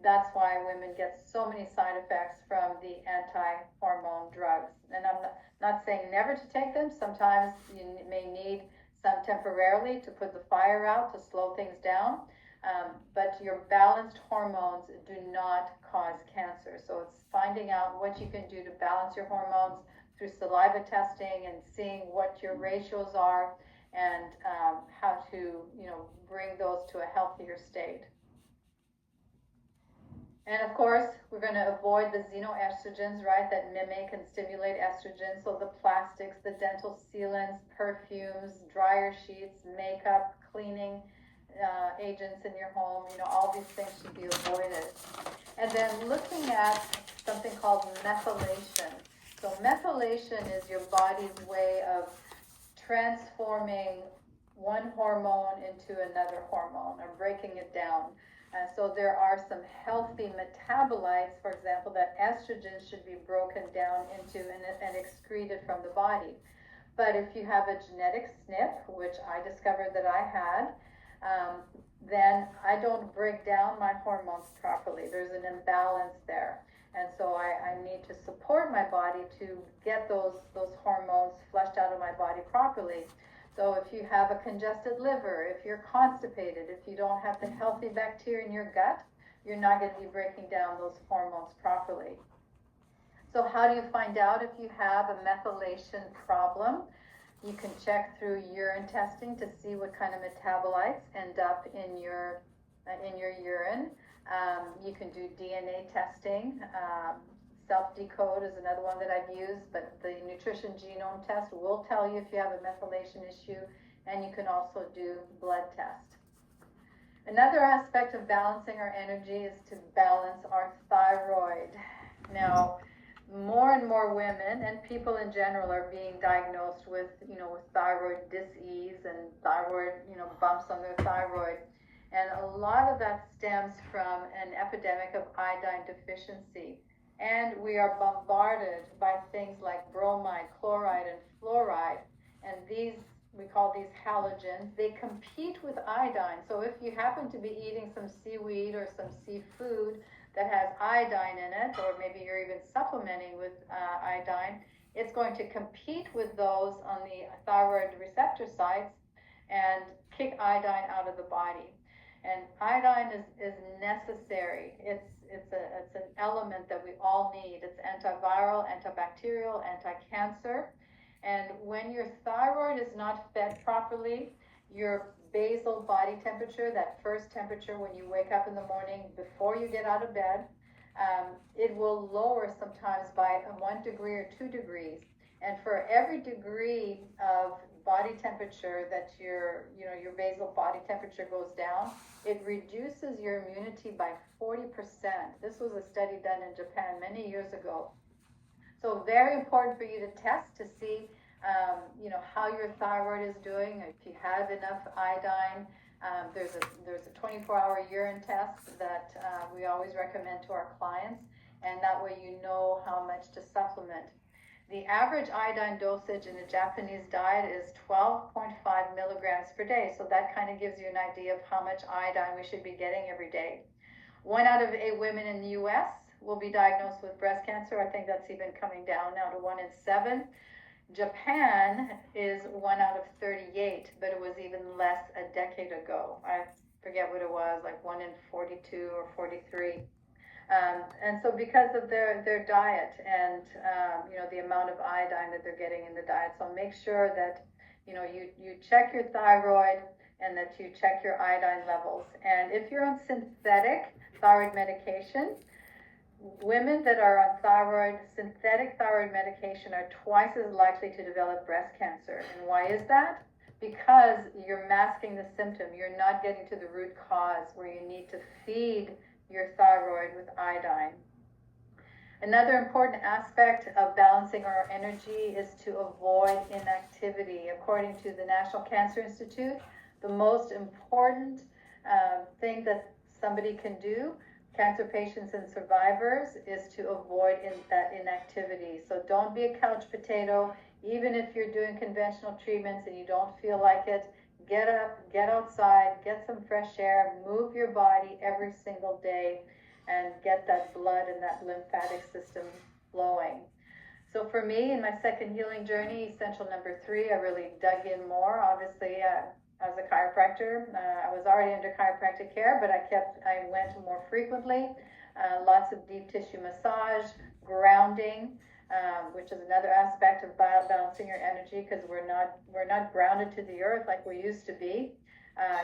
that's why women get so many side effects from the anti-hormone drugs. And I'm not saying never to take them. Sometimes you may need some temporarily to put the fire out, to slow things down. But your balanced hormones do not cause cancer. So it's finding out what you can do to balance your hormones through saliva testing and seeing what your ratios are and how to, bring those to a healthier state. And of course, we're going to avoid the xenoestrogens, right, that mimic and stimulate estrogen. So the plastics, the dental sealants, perfumes, dryer sheets, makeup, cleaning agents in your home, all these things should be avoided. And then looking at something called methylation. So methylation is your body's way of transforming one hormone into another hormone or breaking it down. So there are some healthy metabolites, for example, that estrogen should be broken down into and excreted from the body. But if you have a genetic SNP, which I discovered that I had, then I don't break down my hormones properly. There's an imbalance there. And so I need to support my body to get those hormones flushed out of my body properly. So if you have a congested liver, if you're constipated, if you don't have the healthy bacteria in your gut, you're not going to be breaking down those hormones properly. So how do you find out if you have a methylation problem? You can check through urine testing to see what kind of metabolites end up in your urine. You can do DNA testing. Self-decode is another one that I've used, but the nutrition genome test will tell you if you have a methylation issue, and you can also do blood test. Another aspect of balancing our energy is to balance our thyroid. Now, more and more women and people in general are being diagnosed with thyroid dis-ease and thyroid, bumps on their thyroid. And a lot of that stems from an epidemic of iodine deficiency. And we are bombarded by things like bromide, chloride, and fluoride. And we call these halogens. They compete with iodine. So if you happen to be eating some seaweed or some seafood that has iodine in it, or maybe you're even supplementing with iodine, it's going to compete with those on the thyroid receptor sites and kick iodine out of the body. And iodine is necessary. It's an element that we all need. It's antiviral, antibacterial, anti-cancer. And when your thyroid is not fed properly, your basal body temperature, that first temperature when you wake up in the morning before you get out of bed, it will lower sometimes by 1 degree or 2 degrees. And for every degree of body temperature that your basal body temperature goes down, it reduces your immunity by 40%. This was a study done in Japan many years ago. So very important for you to test to see how your thyroid is doing. If you have enough iodine, there's a 24-hour urine test that we always recommend to our clients, and that way you know how much to supplement. The average iodine dosage in a Japanese diet is 12.5 milligrams per day. So that kind of gives you an idea of how much iodine we should be getting every day. 1 out of 8 women in the US will be diagnosed with breast cancer. I think that's even coming down now to 1 in 7. Japan is 1 out of 38, but it was even less a decade ago. I forget what it was, like 1 in 42 or 43. And so because of their diet and the amount of iodine that they're getting in the diet, so make sure that you check your thyroid and that you check your iodine levels. And if you're on synthetic thyroid medication, women that are on synthetic thyroid medication are twice as likely to develop breast cancer. And why is that? Because you're masking the symptom. You're not getting to the root cause where you need to feed your thyroid with iodine. Another important aspect of balancing our energy is to avoid inactivity. According to the National Cancer Institute, the most important thing that somebody can do, cancer patients and survivors, is to avoid that inactivity. So don't be a couch potato. Even if you're doing conventional treatments and you don't feel like it, get up, get outside, get some fresh air, move your body every single day, and get that blood and that lymphatic system flowing. So for me, in my second healing journey, essential number 3, I really dug in more. Obviously, as a chiropractor, I was already under chiropractic care, but I went more frequently. Lots of deep tissue massage, grounding, which is another aspect of balancing your energy, because we're not grounded to the earth like we used to be.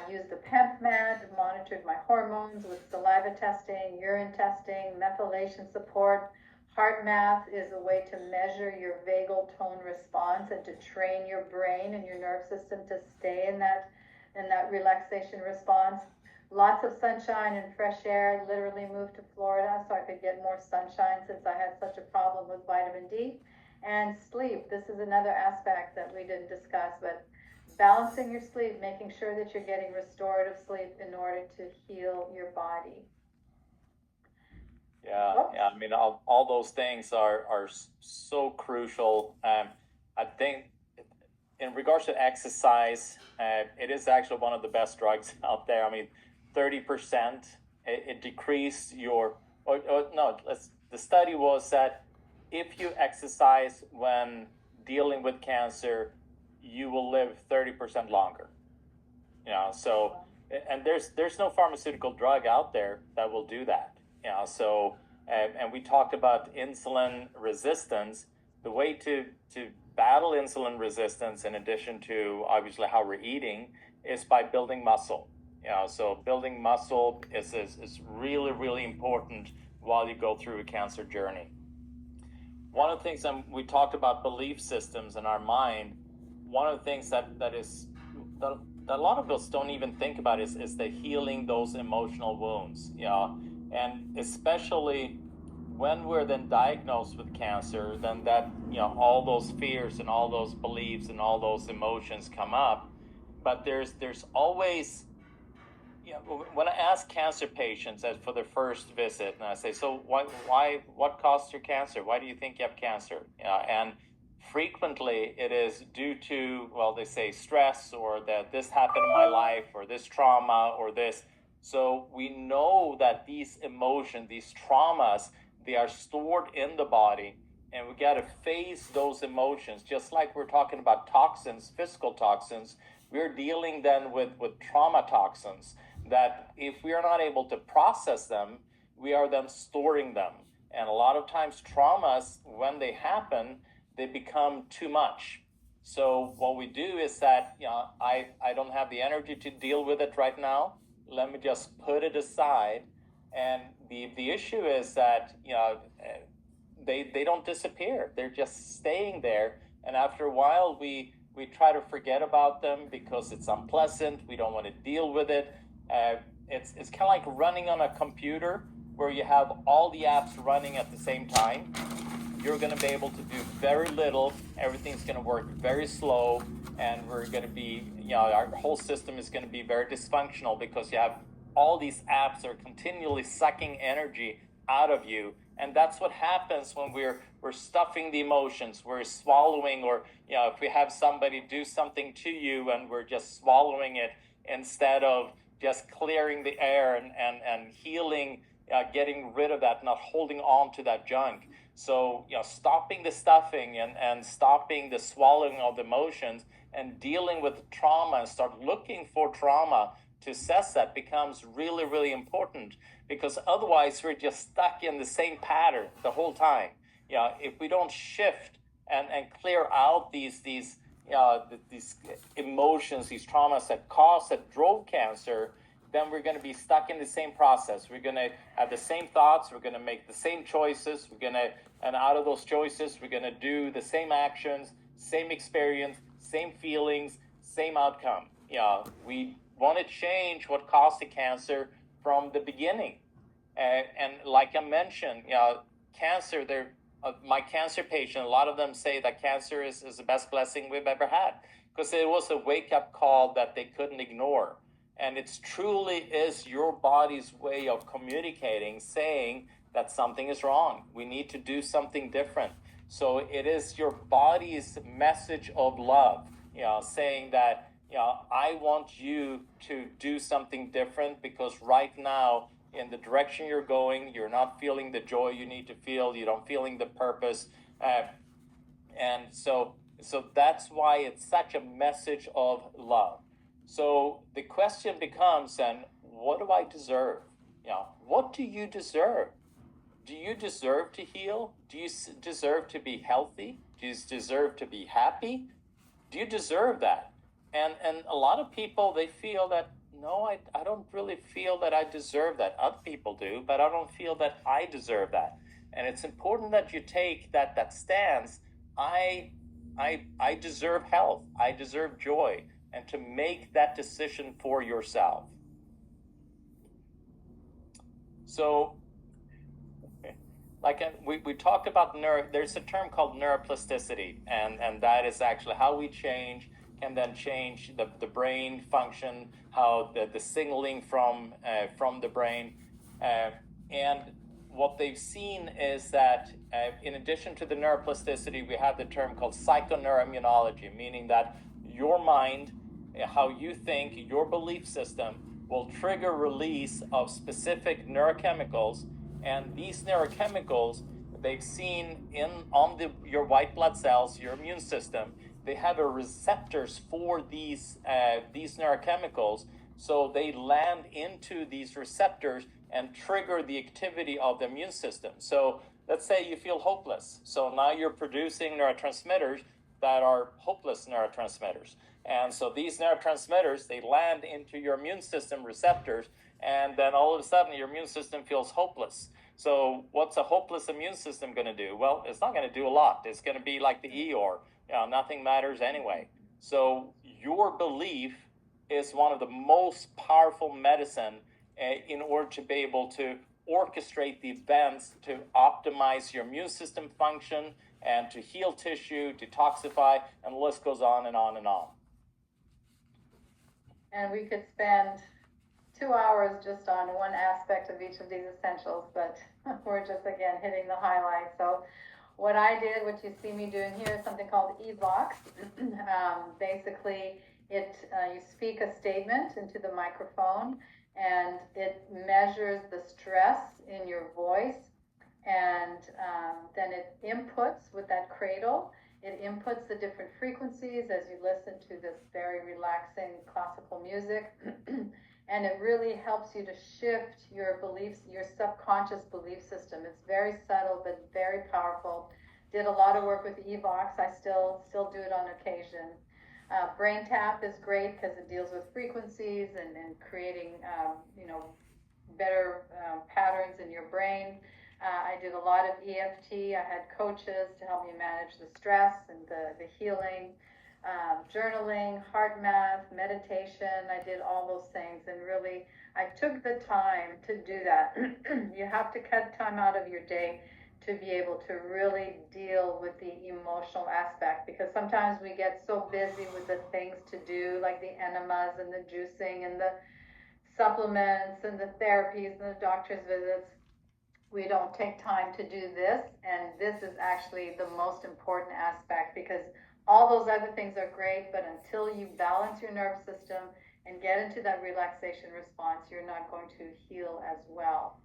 Used the PEMF mat, monitored my hormones with saliva testing, urine testing, methylation support. Heart math is a way to measure your vagal tone response and to train your brain and your nerve system to stay in that relaxation response. Lots of sunshine and fresh air. Literally moved to Florida so I could get more sunshine since I had such a problem with vitamin D. And sleep. This is another aspect that we didn't discuss, but balancing your sleep, making sure that you're getting restorative sleep in order to heal your body. Yeah. I mean, all those things are so crucial. I think in regards to exercise, it is actually one of the best drugs out there. I mean, 30%, it decreased the study was that if you exercise when dealing with cancer, you will live 30% longer. So, and there's no pharmaceutical drug out there that will do that. So, and we talked about insulin resistance. The way to battle insulin resistance, in addition to obviously how we're eating, is by building muscle. So building muscle is really, really important while you go through a cancer journey. One of the things we talked about belief systems in our mind. One of the things that a lot of us don't even think about is the healing those emotional wounds. And especially when we're then diagnosed with cancer, then that all those fears and all those beliefs and all those emotions come up. But there's always, when I ask cancer patients for their first visit, and I say, so what caused your cancer? Why do you think you have cancer? And frequently it is due to, they say stress, or that this happened in my life, or this trauma, or this. So we know that these emotions, these traumas, they are stored in the body, and we got to face those emotions. Just like we're talking about toxins, physical toxins, we're dealing then with trauma toxins that if we are not able to process them, we are then storing them. And a lot of times traumas, when they happen, they become too much. So what we do is that, I don't have the energy to deal with it right now. Let me just put it aside. And the issue is that, they don't disappear. They're just staying there. And after a while, we try to forget about them because it's unpleasant. We don't want to deal with it. It's kind of like running on a computer where you have all the apps running at the same time. You're going to be able to do very little. Everything's going to work very slow, and we're going to be, our whole system is going to be very dysfunctional because you have all these apps that are continually sucking energy out of you. And that's what happens when we're stuffing the emotions, we're swallowing, or if we have somebody do something to you and we're just swallowing it instead of just clearing the air and healing, getting rid of that, not holding on to that junk. So, stopping the stuffing and stopping the swallowing of the emotions and dealing with trauma and start looking for trauma to assess that becomes really, really important, because otherwise we're just stuck in the same pattern the whole time. If we don't shift and clear out these these emotions, these traumas that drove cancer, then we're going to be stuck in the same process. We're going to have the same thoughts. We're going to make the same choices. And out of those choices, we're going to do the same actions, same experience, same feelings, same outcome. We want to change what caused the cancer from the beginning. And like I mentioned, cancer, my cancer patient, a lot of them say that cancer is the best blessing we've ever had, because it was a wake-up call that they couldn't ignore. And it truly is your body's way of communicating, saying that something is wrong. We need to do something different. So it is your body's message of love, saying that, I want you to do something different, because right now, in the direction you're going, you're not feeling the joy you need to feel. You don't feeling the purpose. And so that's why it's such a message of love. So the question becomes then, what do I deserve? What do you deserve? Do you deserve to heal? Do you deserve to be healthy? Do you deserve to be happy? Do you deserve that? And a lot of people, they feel that, no, I don't really feel that I deserve that. Other people do, but I don't feel that I deserve that. And it's important that you take that stance. I deserve health. I deserve joy. And to make that decision for yourself. So, like we talked about there's a term called neuroplasticity, and that is actually how we can then change the brain function, how the signaling from the brain, and what they've seen is that in addition to the neuroplasticity, we have the term called psychoneuroimmunology, meaning that your mind, how you think, your belief system will trigger release of specific neurochemicals, and these neurochemicals they've seen on your white blood cells, your immune system. They have receptors for these neurochemicals, so they land into these receptors and trigger the activity of the immune system. So let's say you feel hopeless. So now you're producing neurotransmitters that are hopeless neurotransmitters. And so these neurotransmitters, they land into your immune system receptors, and then all of a sudden your immune system feels hopeless. So what's a hopeless immune system going to do? Well, it's not going to do a lot. It's going to be like the Eeyore. Nothing matters anyway. So your belief is one of the most powerful medicine in order to be able to orchestrate the events to optimize your immune system function and to heal tissue, detoxify, and the list goes on and on and on. And we could spend 2 hours just on one aspect of each of these essentials, but we're just, again, hitting the highlights. So what I did, what you see me doing here, is something called eVox. Basically, you speak a statement into the microphone, and it measures the stress in your voice, and then it inputs with that cradle. It inputs the different frequencies as you listen to this very relaxing classical music. And it really helps you to shift your beliefs, your subconscious belief system. It's very subtle, but very powerful. Did a lot of work with eVox. I still do it on occasion. Brain Tap is great because it deals with frequencies and creating, better patterns in your brain. I did a lot of EFT. I had coaches to help me manage the stress and the healing. Journaling, heart math, meditation. I did all those things, and really I took the time to do that. You have to cut time out of your day to be able to really deal with the emotional aspect, because sometimes we get so busy with the things to do, like the enemas and the juicing and the supplements and the therapies and the doctor's visits. We don't take time to do this, and this is actually the most important aspect, because all those other things are great, but until you balance your nervous system and get into that relaxation response, you're not going to heal as well.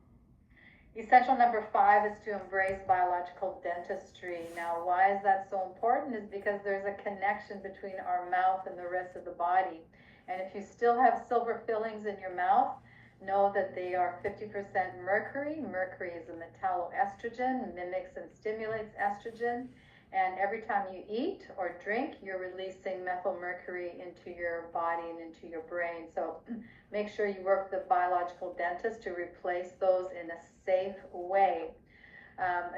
Essential number 5 is to embrace biological dentistry. Now, why is that so important? Is because there's a connection between our mouth and the rest of the body. And if you still have silver fillings in your mouth, know that they are 50% mercury. Mercury is a metalloestrogen, mimics and stimulates estrogen. And every time you eat or drink, you're releasing methylmercury into your body and into your brain. So make sure you work with a biological dentist to replace those in a safe way.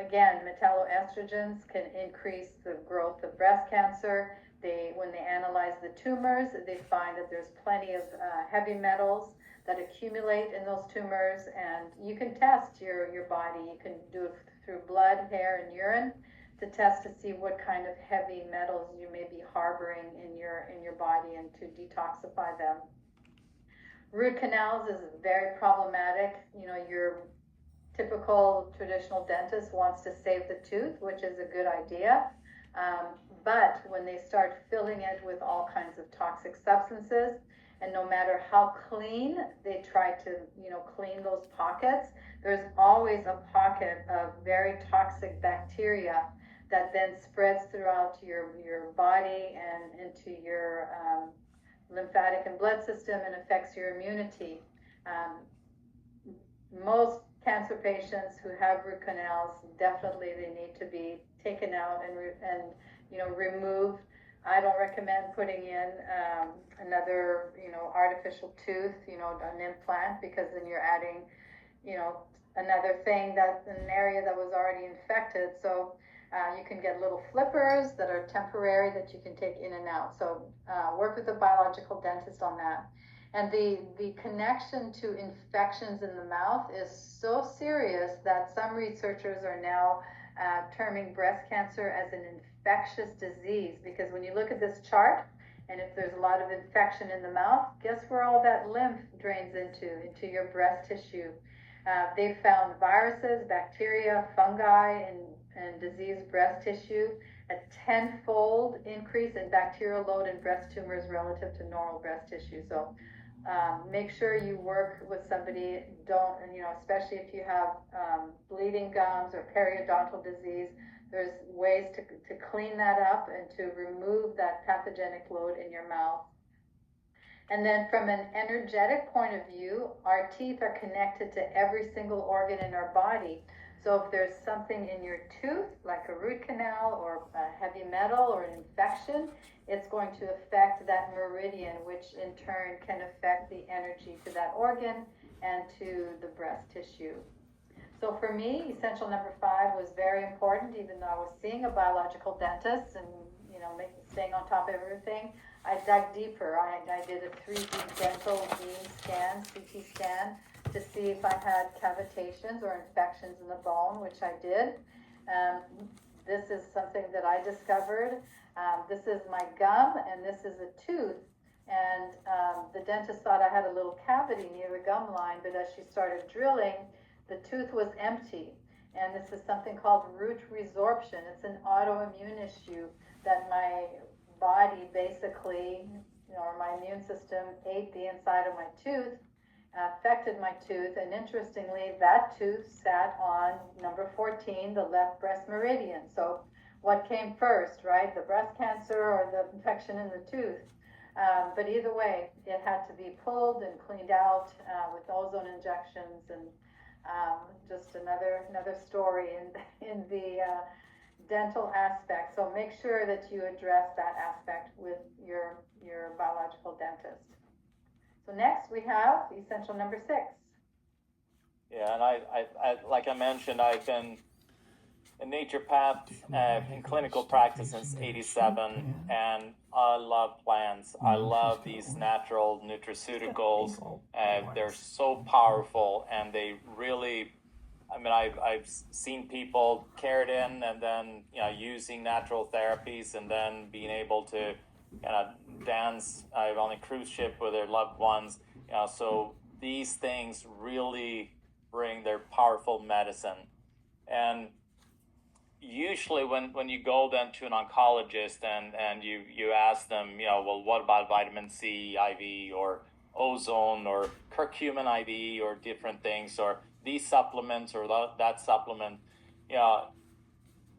Again, metalloestrogens can increase the growth of breast cancer. When they analyze the tumors, they find that there's plenty of heavy metals that accumulate in those tumors, and you can test your body. You can do it through blood, hair, and urine to test to see what kind of heavy metals you may be harboring in your body and to detoxify them. Root canals is very problematic. Your typical traditional dentist wants to save the tooth, which is a good idea. But when they start filling it with all kinds of toxic substances, and no matter how clean they try to, clean those pockets, there's always a pocket of very toxic bacteria that then spreads throughout your body and into your lymphatic and blood system and affects your immunity. Most cancer patients who have root canals, definitely they need to be taken out and removed. I don't recommend putting in another artificial tooth, an implant, because then you're adding another thing that's an area that was already infected. So you can get little flippers that are temporary that you can take in and out. So work with a biological dentist on that. And the connection to infections in the mouth is so serious that some researchers are now terming breast cancer as an infectious disease, because when you look at this chart, and if there's a lot of infection in the mouth, guess where all that lymph drains into your breast tissue. They've found viruses, bacteria, fungi, and diseased breast tissue, a 10-fold increase in bacterial load in breast tumors relative to normal breast tissue. So make sure you work with somebody. Don't, especially if you have bleeding gums or periodontal disease, there's ways to clean that up and to remove that pathogenic load in your mouth. And then from an energetic point of view, our teeth are connected to every single organ in our body. So if there's something in your tooth, like a root canal or a heavy metal or an infection, it's going to affect that meridian, which in turn can affect the energy to that organ and to the breast tissue. So for me, essential number 5 was very important, even though I was seeing a biological dentist and staying on top of everything. I dug deeper. I did a 3D dental beam scan, CT scan, to see if I had cavitations or infections in the bone, which I did. This is something that I discovered. This is my gum, and this is a tooth. And the dentist thought I had a little cavity near the gum line, but as she started drilling, the tooth was empty. And this is something called root resorption. It's an autoimmune issue that my body basically, or my immune system ate the inside of my tooth, affected my tooth, and interestingly, that tooth sat on number 14, the left breast meridian. So what came first, right? The breast cancer or the infection in the tooth? But either way, it had to be pulled and cleaned out with ozone injections, and just another story in the dental aspect. So make sure that you address that aspect with your biological dentist. So next we have essential number 6. Yeah, and I like I mentioned, I've been a naturopath in clinical practice since '87, and I love plants. I love these natural nutraceuticals. They're so powerful, and they really, I've seen people keratin and then using natural therapies, and then being able to dance on a cruise ship with their loved ones. So these things really bring their powerful medicine. And usually when you go then to an oncologist and you ask them, well, what about vitamin C IV or ozone or curcumin IV or different things, or these supplements or that supplement,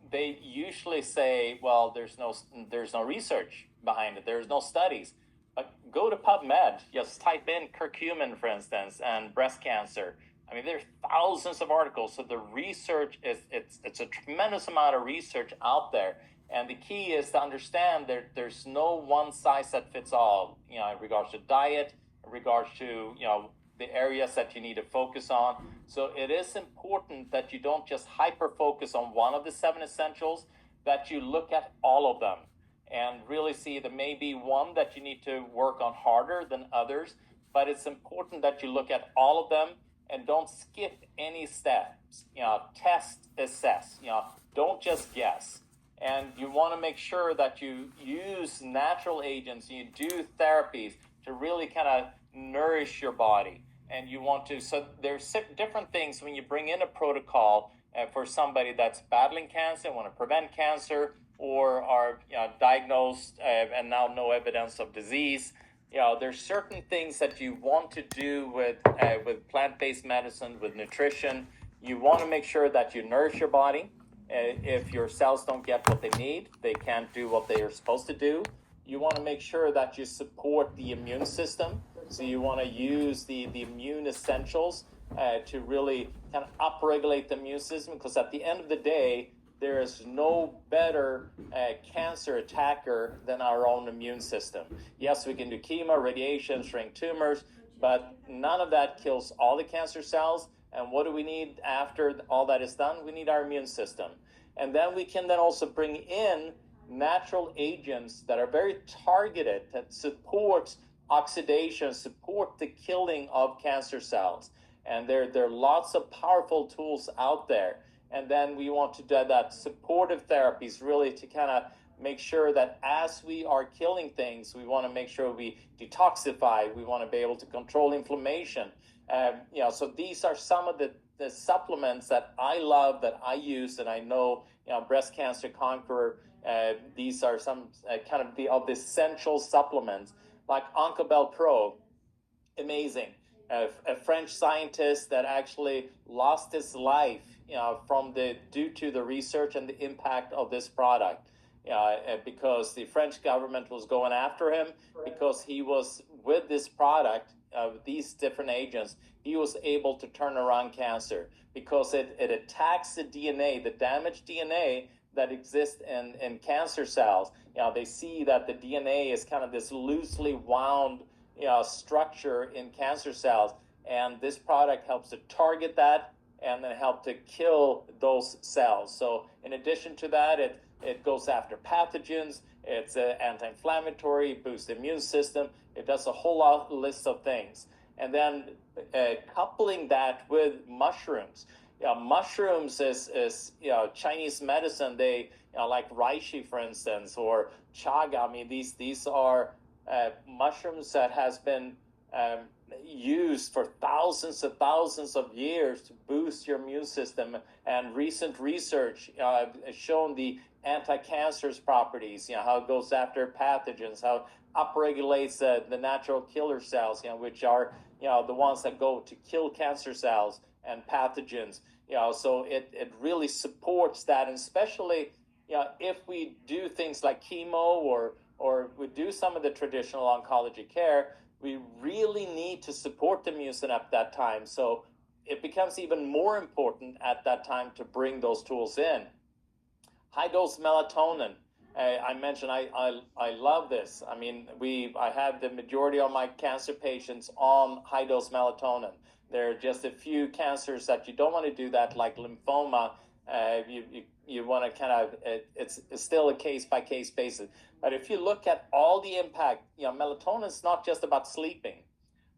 they usually say, well, there's no research behind it. There's no studies. But go to PubMed, just type in curcumin, for instance, and breast cancer. There's thousands of articles. So the research it's a tremendous amount of research out there. And the key is to understand there's no one size that fits all, in regards to diet, in regards to, the areas that you need to focus on. So it is important that you don't just hyper focus on one of the 7 essentials, that you look at all of them and really see that maybe one that you need to work on harder than others, but it's important that you look at all of them and don't skip any steps. Test, assess, don't just guess. And you want to make sure that you use natural agents, you do therapies to really kind of nourish your body. And you want to, so there's different things when you bring in a protocol for somebody that's battling cancer, want to prevent cancer, or are diagnosed and now no evidence of disease. There's certain things that you want to do with plant-based medicine, with nutrition. You want to make sure that you nourish your body. If your cells don't get what they need, they can't do what they are supposed to do. You want to make sure that you support the immune system. So you want to use the immune essentials to really kind of upregulate the immune system, because at the end of the day, there is no better cancer attacker than our own immune system. Yes, we can do chemo, radiation, shrink tumors, but none of that kills all the cancer cells. And what do we need after all that is done? We need our immune system. And then we can then also bring in natural agents that are very targeted, that support oxidation, support the killing of cancer cells. And there are lots of powerful tools out there. And then we want to do that supportive therapies, really to kind of make sure that as we are killing things, we want to make sure we detoxify. We want to be able to control inflammation. So these are some of the supplements that I love, that I use, and I know, Breast Cancer Conqueror, these are some kind of the essential supplements, like Oncobel Pro, amazing. A French scientist that actually lost his life, due to the research and the impact of this product, because the French government was going after him because he was with this product, these different agents. He was able to turn around cancer because it attacks the DNA, the damaged DNA that exists in cancer cells. They see that the DNA is kind of this loosely wound structure in cancer cells, and this product helps to target that and then help to kill those cells. So in addition to that, it goes after pathogens, it's anti-inflammatory, boosts the immune system, it does a whole list of things. And then coupling that with mushrooms. Mushrooms is Chinese medicine. They like reishi, for instance, or chaga. I mean, these are mushrooms that has been used for thousands of years to boost your immune system. And recent research has shown the anti-cancerous properties. How it goes after pathogens, how it upregulates the natural killer cells, which are the ones that go to kill cancer cells and pathogens. So it really supports that, and especially if we do things like chemo or we do some of the traditional oncology care, we really need to support the immune system at that time. So it becomes even more important at that time to bring those tools in. High dose melatonin. I mentioned I love this. I mean, I have the majority of my cancer patients on high dose melatonin. There are just a few cancers that you don't want to do that, like lymphoma. You want to kind of, it's still a case-by-case basis. But if you look at all the impact, melatonin is not just about sleeping.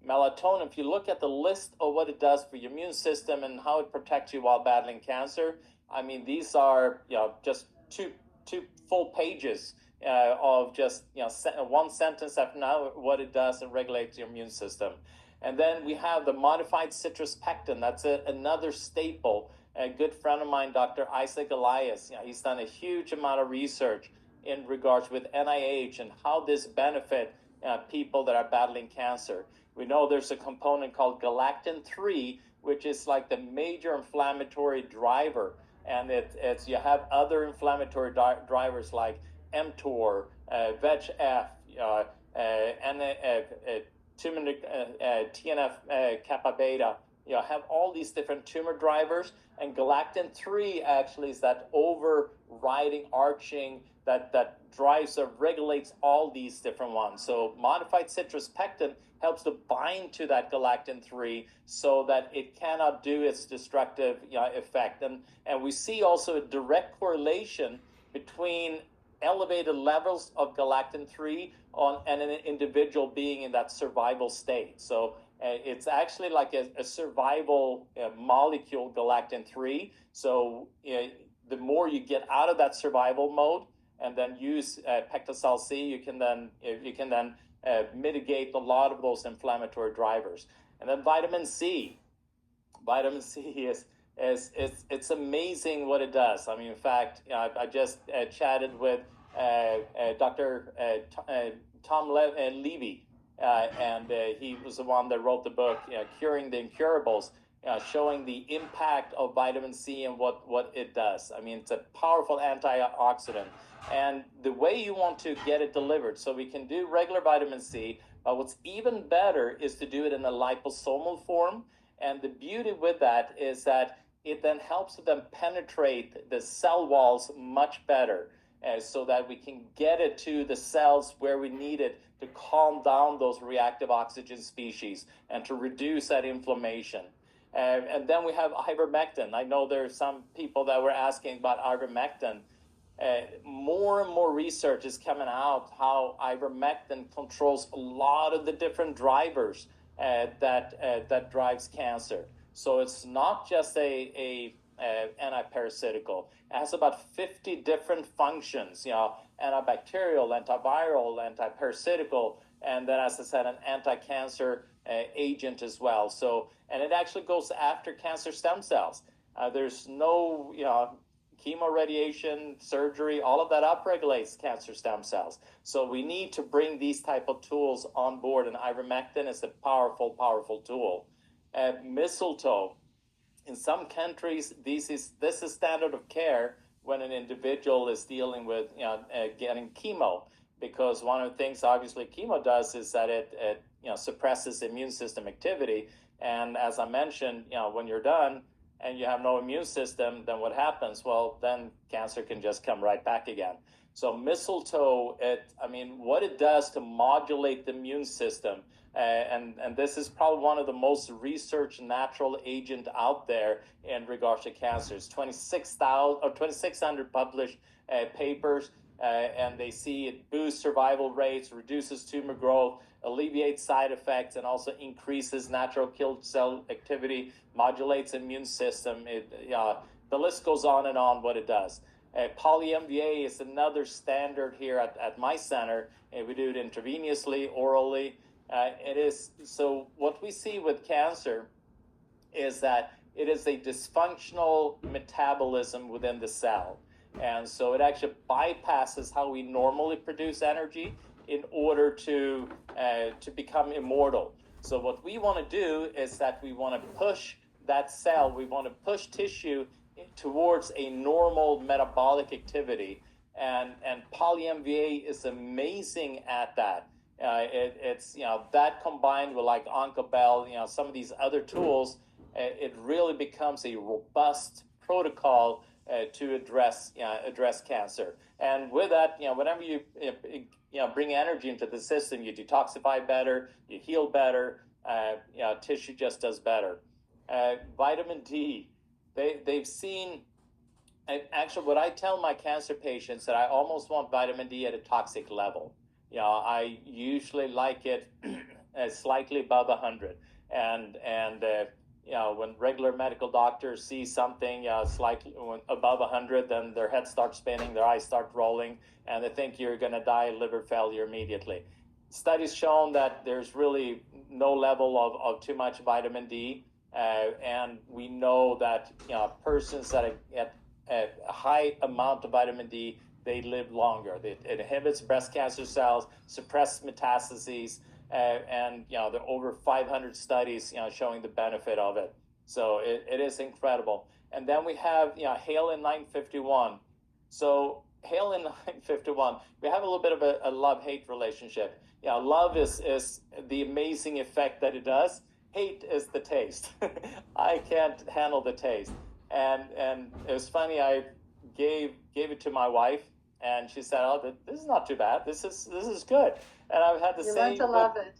Melatonin, if you look at the list of what it does for your immune system and how it protects you while battling cancer, I mean, these are, just two full pages of just, one sentence of now what it does and regulates your immune system. And then we have the modified citrus pectin. That's another staple. A good friend of mine, Dr. Isaac Elias, he's done a huge amount of research in regards with NIH and how this benefit people that are battling cancer. We know there's a component called galactin-3, which is like the major inflammatory driver. And it's you have other inflammatory drivers like mTOR, VEGF, TNF kappa beta, have all these different tumor drivers, and galactin-3 actually is that overriding arching that drives or regulates all these different ones. So modified citrus pectin helps to bind to that galactin-3 so that it cannot do its destructive effect. And we see also a direct correlation between elevated levels of galactin-3 and an individual being in that survival state. So it's actually like a survival molecule, galactin-3. So the more you get out of that survival mode and then use Pectosal C, you can then mitigate a lot of those inflammatory drivers. And then vitamin C. Vitamin C is it's amazing what it does. I mean, in fact, I just chatted with Dr. Tom Levy, and he was the one that wrote the book, Curing the Incurables, showing the impact of vitamin C and what it does. I mean, it's a powerful antioxidant. And the way you want to get it delivered, so we can do regular vitamin C, but what's even better is to do it in a liposomal form. And the beauty with that is that it then helps them penetrate the cell walls much better, so that we can get it to the cells where we need it to calm down those reactive oxygen species and to reduce that inflammation. And then we have ivermectin. I know there are some people that were asking about ivermectin. More and more research is coming out how ivermectin controls a lot of the different drivers that drives cancer. So it's not just a antiparasitical. It has about 50 different functions, antibacterial, antiviral, antiparasitical, and then, as I said, an anti-cancer agent as well. So, and it actually goes after cancer stem cells. There's no, chemo, radiation, surgery, all of that upregulates cancer stem cells. So we need to bring these type of tools on board, and ivermectin is a powerful, powerful tool. Mistletoe. In some countries, this is standard of care when an individual is dealing with getting chemo, because one of the things obviously chemo does is that it suppresses immune system activity. And as I mentioned, when you're done and you have no immune system, then what happens? Well, then cancer can just come right back again. So mistletoe, what it does to modulate the immune system, and this is probably one of the most researched natural agent out there in regards to cancers. 2,600 published papers, and they see it boosts survival rates, reduces tumor growth, alleviates side effects, and also increases natural killer cell activity, modulates immune system. The list goes on and on what it does. Poly-MVA is another standard here at my center. We do it intravenously, orally. It is so. What we see with cancer is that it is a dysfunctional metabolism within the cell, and so it actually bypasses how we normally produce energy in order to become immortal. So what we want to do is that we want to push that cell, we want to push tissue towards a normal metabolic activity, and poly-MVA is amazing at that. It's that combined with like Oncobell, some of these other tools, it really becomes a robust protocol to address cancer. And with that, whenever you bring energy into the system, you detoxify better, you heal better, tissue just does better. Vitamin D, they've seen. Actually, what I tell my cancer patients that I almost want vitamin D at a toxic level. I usually like it slightly above 100, and when regular medical doctors see something slightly above 100, then their head starts spinning, their eyes start rolling, and they think you're going to die of liver failure immediately. Studies shown that there's really no level of too much vitamin D, and we know that persons that get a high amount of vitamin D, they live longer. It inhibits breast cancer cells, suppresses metastases, and there are over 500 studies showing the benefit of it. So it is incredible. And then we have Halen 951. So Halen 951, we have a little bit of a love-hate relationship. Love is the amazing effect that it does, hate is the taste. I can't handle the taste. And it was funny. I gave it to my wife, and she said, "Oh, this is not too bad. This is good." And I've had the You same. learn to love it.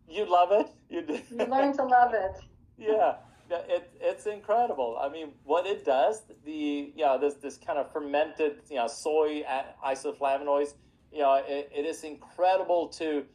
You love it. You do. You learn to love it. Yeah, it's incredible. I mean, what it does, this kind of fermented soy isoflavonoids, it is incredible to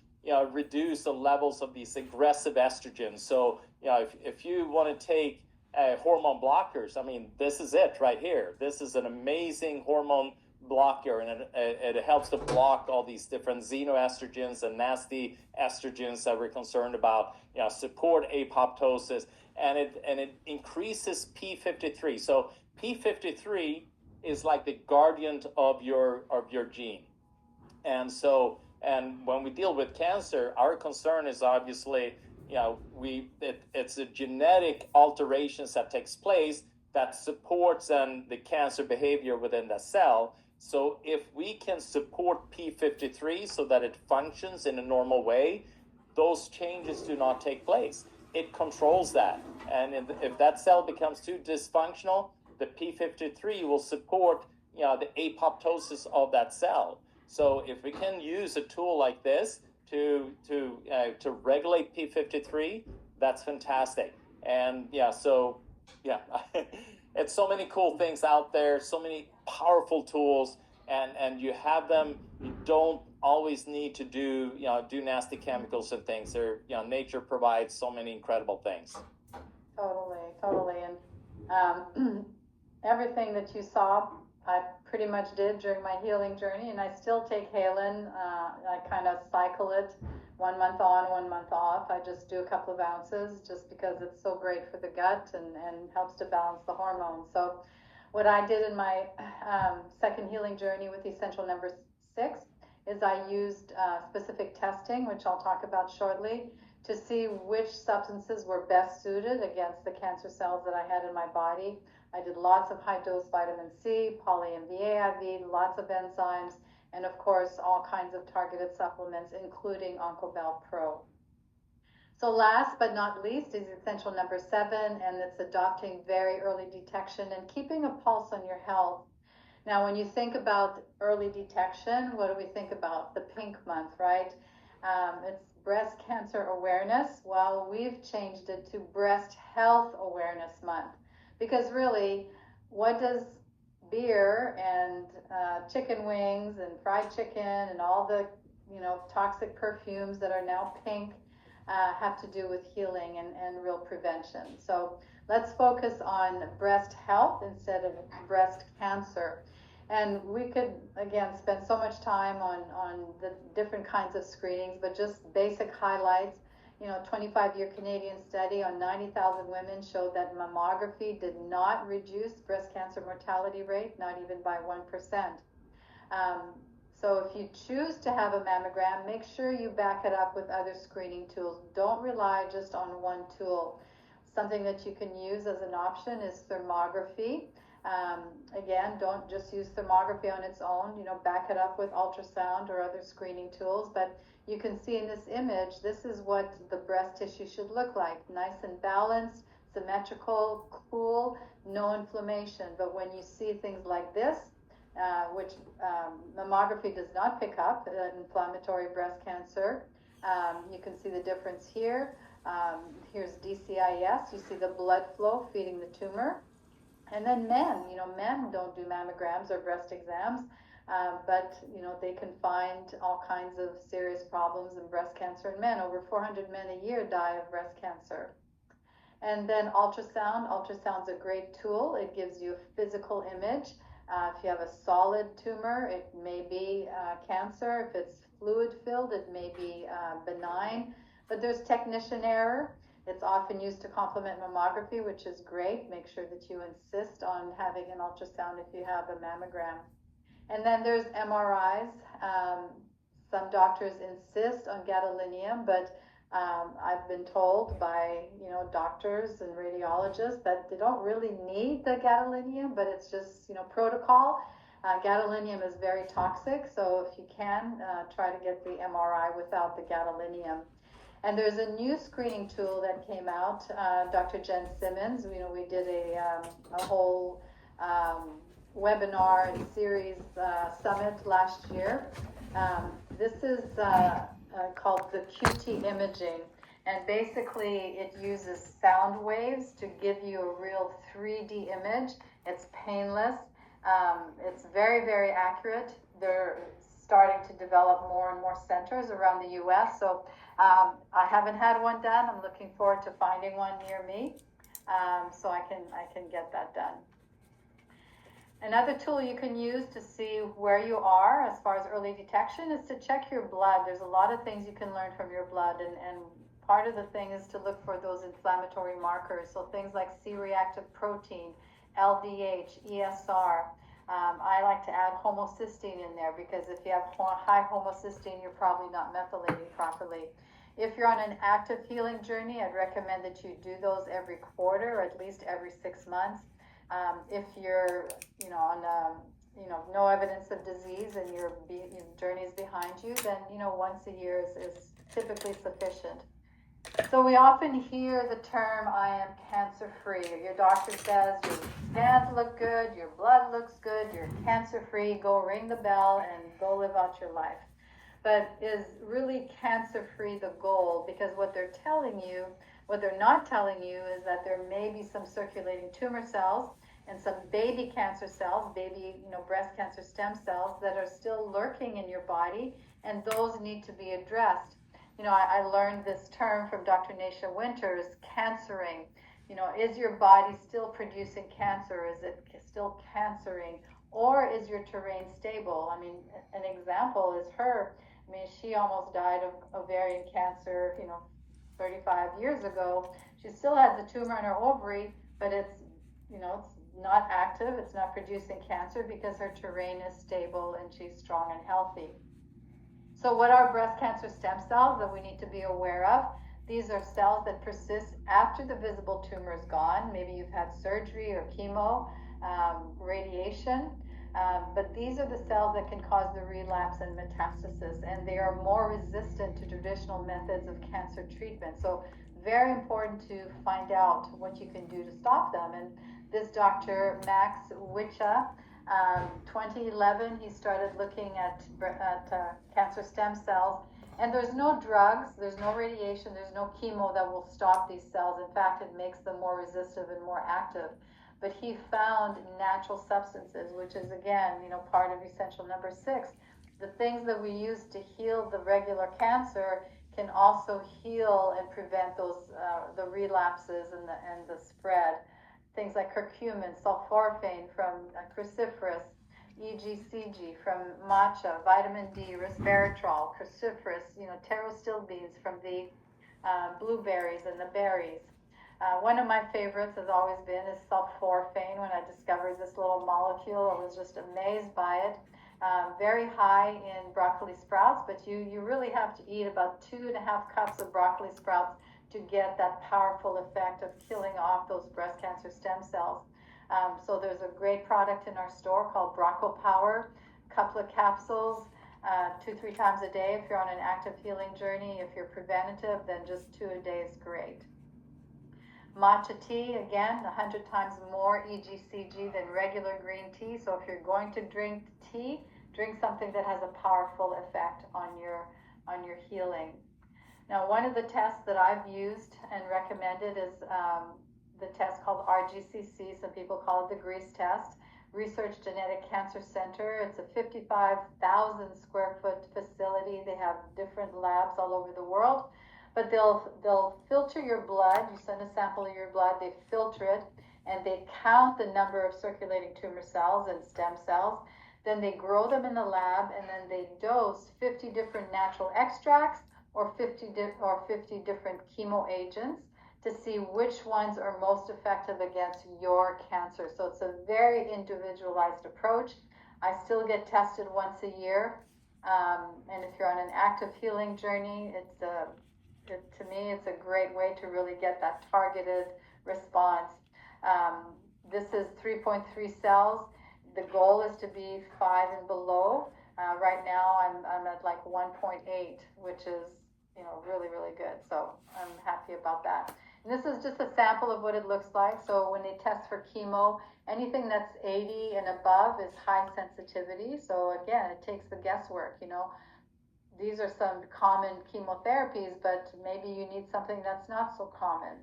reduce the levels of these aggressive estrogens. So if you want to take hormone blockers, I mean, this is it right here. This is an amazing hormone blocker, and it helps to block all these different xenoestrogens and nasty estrogens that we're concerned about. Support apoptosis, and it increases P53. So P53 is like the guardian of your gene, and so when we deal with cancer, our concern is obviously it's a genetic alterations that takes place that supports the cancer behavior within the cell. So if we can support P53 so that it functions in a normal way, those changes do not take place. It controls that. And if that cell becomes too dysfunctional, the P53 will support the apoptosis of that cell. So if we can use a tool like this to regulate P53, that's fantastic. And it's so many cool things out there, so many powerful tools, and you have them. You don't always need to do nasty chemicals and things. Nature provides so many incredible things. Totally, and everything that you saw, I pretty much did during my healing journey, and I still take Halen. I kind of cycle it 1 month on, 1 month off. I just do a couple of ounces just because it's so great for the gut and helps to balance the hormones. So what I did in my second healing journey with essential number 6 is I used specific testing, which I'll talk about shortly, to see which substances were best suited against the cancer cells that I had in my body. I did lots of high-dose vitamin C, poly-MVA IV, lots of enzymes, and of course all kinds of targeted supplements, including Oncobel Pro. So last but not least is essential number 7, and it's adopting very early detection and keeping a pulse on your health. Now, when you think about early detection, what do we think about? The pink month, right? It's breast cancer awareness. Well, we've changed it to breast health awareness month, because really, what does beer and chicken wings and fried chicken and all the toxic perfumes that are now pink have to do with healing and real prevention? So let's focus on breast health instead of breast cancer. And we could, again, spend so much time on the different kinds of screenings, but just basic highlights. 25-year Canadian study on 90,000 women showed that mammography did not reduce breast cancer mortality rate, not even by 1%. So if you choose to have a mammogram, make sure you back it up with other screening tools. Don't rely just on one tool. Something that you can use as an option is thermography. Again, don't just use thermography on its own, back it up with ultrasound or other screening tools. But you can see in this image, this is what the breast tissue should look like. Nice and balanced, symmetrical, cool, no inflammation. But when you see things like this, which mammography does not pick up inflammatory breast cancer, you can see the difference here. Here's DCIS. You see the blood flow feeding the tumor. And then men don't do mammograms or breast exams, but they can find all kinds of serious problems in breast cancer in men. Over 400 men a year die of breast cancer. And then ultrasound. Ultrasound's a great tool. It gives you a physical image. If you have a solid tumor, it may be cancer. If it's fluid-filled, it may be benign. But there's technician error. It's often used to complement mammography, which is great. Make sure that you insist on having an ultrasound if you have a mammogram. And then there's MRIs. Some doctors insist on gadolinium, but I've been told by doctors and radiologists that they don't really need the gadolinium, but it's just protocol. Gadolinium is very toxic, so if you can, try to get the MRI without the gadolinium. And there's a new screening tool that came out. Dr. Jen Simmons, we did a whole webinar and series summit last year. This is called the QT imaging. And basically, it uses sound waves to give you a real 3D image. It's painless. It's very, very accurate. They're starting to develop more and more centers around the U.S. So I haven't had one done. I'm looking forward to finding one near me, so I can get that done. Another tool you can use to see where you are as far as early detection is to check your blood. There's a lot of things you can learn from your blood, and part of the thing is to look for those inflammatory markers. So things like C-reactive protein, LDH, ESR. I like to add homocysteine in there because if you have high homocysteine, you're probably not methylating properly. If you're on an active healing journey, I'd recommend that you do those every quarter, or at least every 6 months. If you're, on no evidence of disease and your journey is behind you, then once a year is typically sufficient. So we often hear the term, I am cancer-free. Your doctor says your scans look good, your blood looks good, you're cancer-free, go ring the bell and go live out your life. But is really cancer-free the goal? Because what they're not telling you is that there may be some circulating tumor cells and some baby cancer cells, breast cancer stem cells that are still lurking in your body, and those need to be addressed. I learned this term from Dr. Nasha Winters, cancering. Is your body still producing cancer? Is it still cancering? Or is your terrain stable? An example is her. She almost died of ovarian cancer, 35 years ago. She still has a tumor in her ovary, but it's not active. It's not producing cancer because her terrain is stable and she's strong and healthy. So what are breast cancer stem cells that we need to be aware of? These are cells that persist after the visible tumor is gone. Maybe you've had surgery or chemo, radiation, but these are the cells that can cause the relapse and metastasis, and they are more resistant to traditional methods of cancer treatment. So very important to find out what you can do to stop them. And this Dr. Max Wicha, 2011, he started looking at cancer stem cells, and there's no drugs, there's no radiation, there's no chemo that will stop these cells. In fact, it makes them more resistive and more active. But he found natural substances, which is again, part of essential number 6. The things that we use to heal the regular cancer can also heal and prevent those the relapses and the spread. Things like curcumin, sulforaphane from cruciferous, EGCG from matcha, vitamin D, resveratrol, cruciferous, pterostyl beans from the blueberries and the berries. One of my favorites has always been is sulforaphane. When I discovered this little molecule, I was just amazed by it. Very high in broccoli sprouts, but you really have to eat about 2.5 cups of broccoli sprouts to get that powerful effect of killing off those breast cancer stem cells. So there's a great product in our store called Brocco Power, a couple of capsules, 2-3 times a day if you're on an active healing journey. If you're preventative, then just 2 a day is great. Matcha tea, again, 100 times more EGCG than regular green tea. So if you're going to drink tea, drink something that has a powerful effect on your healing. Now, one of the tests that I've used and recommended is the test called RGCC. Some people call it the grease test. Research Genetic Cancer Center. It's a 55,000 square foot facility. They have different labs all over the world. But they'll filter your blood. You send a sample of your blood, they filter it, and they count the number of circulating tumor cells and stem cells. Then they grow them in the lab, and then they dose 50 different natural extracts or 50 different chemo agents to see which ones are most effective against your cancer. So it's a very individualized approach. I still get tested once a year, and if you're on an active healing journey, to me, it's a great way to really get that targeted response. This is 3.3 cells. The goal is to be 5 and below. Right now, I'm at like 1.8, which is really, really good. So I'm happy about that. And this is just a sample of what it looks like. So when they test for chemo, anything that's 80 and above is high sensitivity. So again, it takes the guesswork. These are some common chemotherapies, but maybe you need something that's not so common.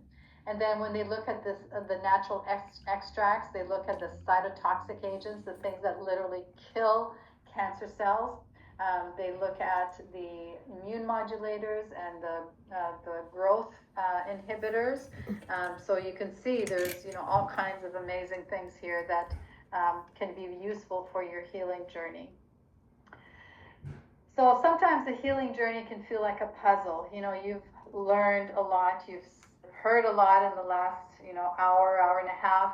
And then when they look at this, the natural extracts, they look at the cytotoxic agents, the things that literally kill cancer cells. They look at the immune modulators and the growth inhibitors. So you can see there's all kinds of amazing things here that can be useful for your healing journey. So sometimes the healing journey can feel like a puzzle. You've learned a lot, you've heard a lot in the last hour and a half.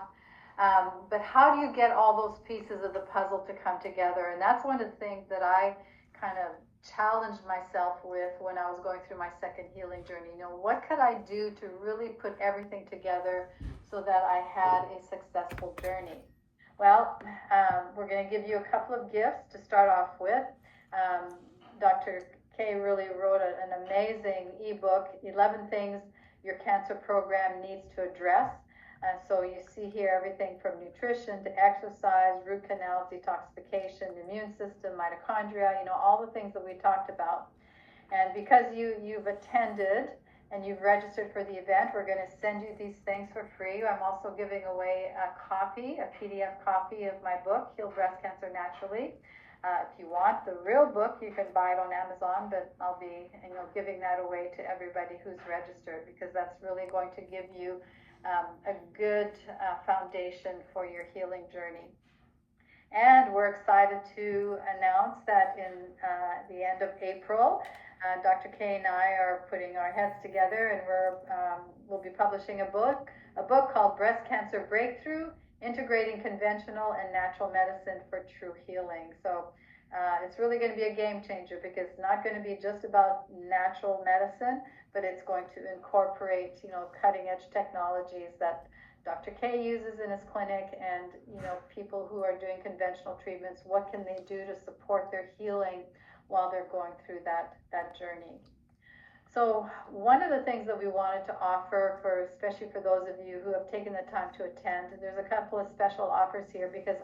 But how do you get all those pieces of the puzzle to come together? And that's one of the things that I kind of challenged myself with when I was going through my second healing journey. What could I do to really put everything together so that I had a successful journey? Well, we're going to give you a couple of gifts to start off with. Dr. K really wrote an amazing ebook, 11 Things Your Cancer Program Needs to Address. So you see here everything from nutrition to exercise, root canals, detoxification, immune system, mitochondria, all the things that we talked about. And because you've attended and you've registered for the event, we're going to send you these things for free. I'm also giving away a PDF copy of my book, Heal Breast Cancer Naturally. If you want the real book, you can buy it on Amazon, but I'll be giving that away to everybody who's registered, because that's really going to give you a good foundation for your healing journey. And we're excited to announce that in the end of April, Dr. K and I are putting our heads together, and we'll be publishing a book called Breast Cancer Breakthrough: Integrating Conventional and Natural Medicine for True Healing. So it's really going to be a game changer, because it's not going to be just about natural medicine, but it's going to incorporate, cutting edge technologies that Dr. K uses in his clinic, and, people who are doing conventional treatments, what can they do to support their healing while they're going through that journey. So one of the things that we wanted to offer, especially for those of you who have taken the time to attend, there's a couple of special offers here, because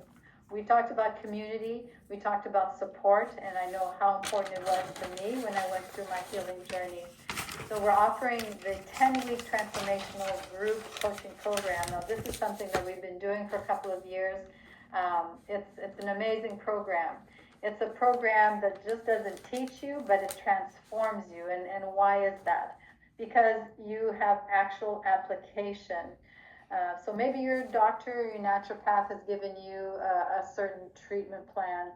we talked about community, we talked about support, and I know how important it was to me when I went through my healing journey. So we're offering the 10-week transformational group coaching program. Now, this is something that we've been doing for a couple of years. It's an amazing program. It's a program that just doesn't teach you, but it transforms you. And why is that? Because you have actual application. So maybe your doctor, your naturopath has given you a certain treatment plan,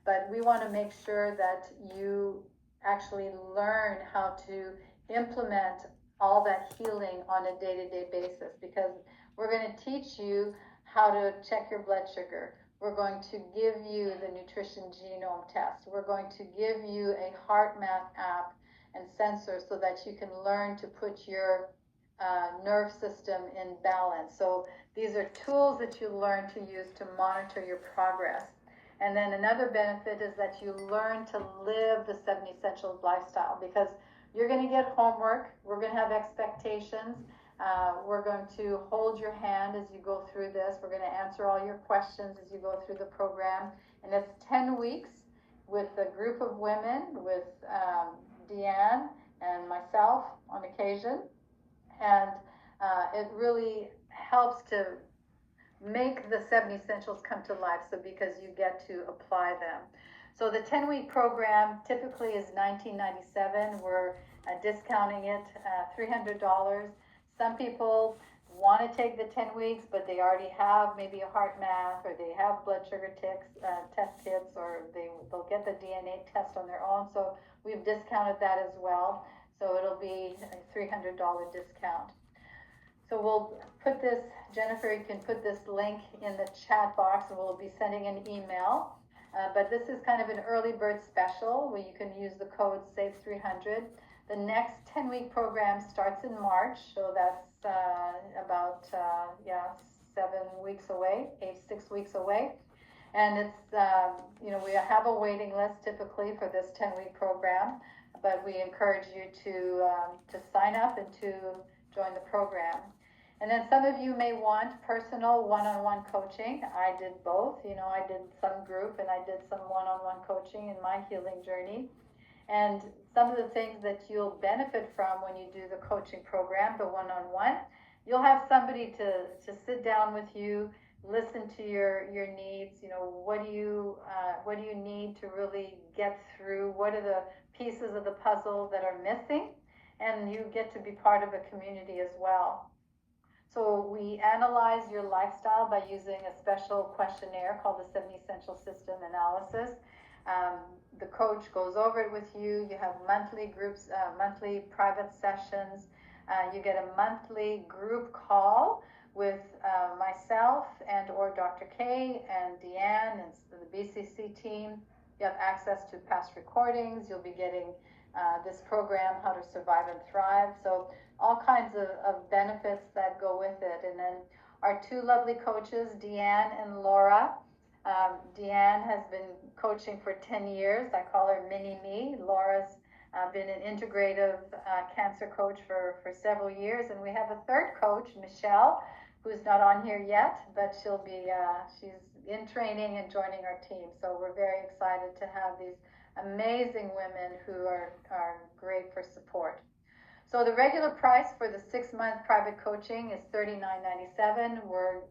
but we want to make sure that you actually learn how to implement all that healing on a day-to-day basis, because we're going to teach you how to check your blood sugar. We're going to give you the nutrition genome test. We're going to give you a heart math app and sensor so that you can learn to put your nerve system in balance. So these are tools that you learn to use to monitor your progress. And then another benefit is that you learn to live the 7 Essentials lifestyle, because you're going to get homework. We're going to have expectations. We're going to hold your hand as you go through this. We're going to answer all your questions as you go through the program. And it's 10 weeks with a group of women, with Deanne and myself on occasion. And it really helps to make the 7 Essentials come to life, so because you get to apply them. So the 10-week program typically is $19.97. We're discounting it $300. Some people want to take the 10 weeks, but they already have maybe a heart math, or they have blood sugar test kits, or they'll get the DNA test on their own. So we've discounted that as well. So it'll be a $300 discount. So we'll put this, Jennifer, you can put this link in the chat box, and we'll be sending an email. But this is kind of an early bird special where you can use the code SAVE300. The next 10-week program starts in March, so that's about 7 weeks away, 6 weeks away. And it's, we have a waiting list typically for this 10-week program, but we encourage you to sign up and to join the program. And then some of you may want personal one-on-one coaching. I did both. I did some group and I did some one-on-one coaching in my healing journey. And some of the things that you'll benefit from when you do the coaching program, the one-on-one, you'll have somebody to sit down with you, listen to your needs. What do you need to really get through? What are the pieces of the puzzle that are missing? And you get to be part of a community as well. So we analyze your lifestyle by using a special questionnaire called the 7 Essential System Analysis. The coach goes over it with you. You have monthly groups, monthly private sessions. You get a monthly group call with myself and or Dr. K and Deanne and the BCC team. You have access to past recordings. You'll be getting this program, How to Survive and Thrive. So all kinds of benefits that go with it. And then our two lovely coaches, Deanne and Laura. Deanne has been coaching for 10 years. I call her Mini Me. Laura's been an integrative cancer coach for several years. And we have a third coach, Michelle, who's not on here yet, but she's in training and joining our team. So we're very excited to have these amazing women who are great for support. So the regular price for the 6-month private coaching is $39.97. We're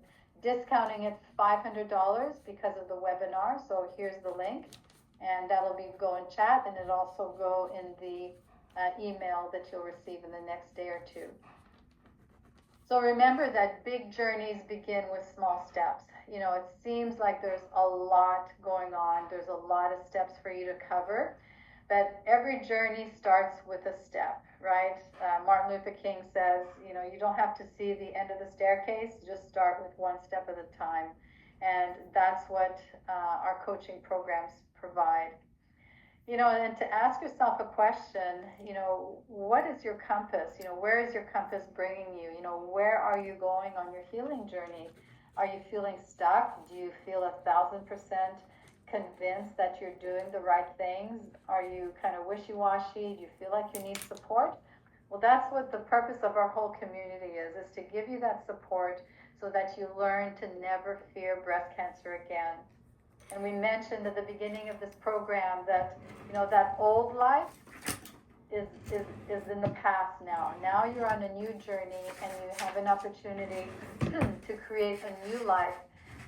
discounting it $500 because of the webinar. So here's the link, and that'll go in chat, and it'll also go in the email that you'll receive in the next day or two. So remember that big journeys begin with small steps. It seems like there's a lot going on. There's a lot of steps for you to cover, but every journey starts with a step, right? Martin Luther King says, you don't have to see the end of the staircase, just start with one step at a time. And that's what our coaching programs provide. And to ask yourself a question, what is your compass? Where is your compass bringing you? Where are you going on your healing journey? Are you feeling stuck? Do you feel 1,000% convinced that you're doing the right things? Are you kind of wishy-washy? Do you feel like you need support? Well, that's what the purpose of our whole community is to give you that support so that you learn to never fear breast cancer again. And we mentioned at the beginning of this program that, that old life is in the past now. Now you're on a new journey and you have an opportunity to create a new life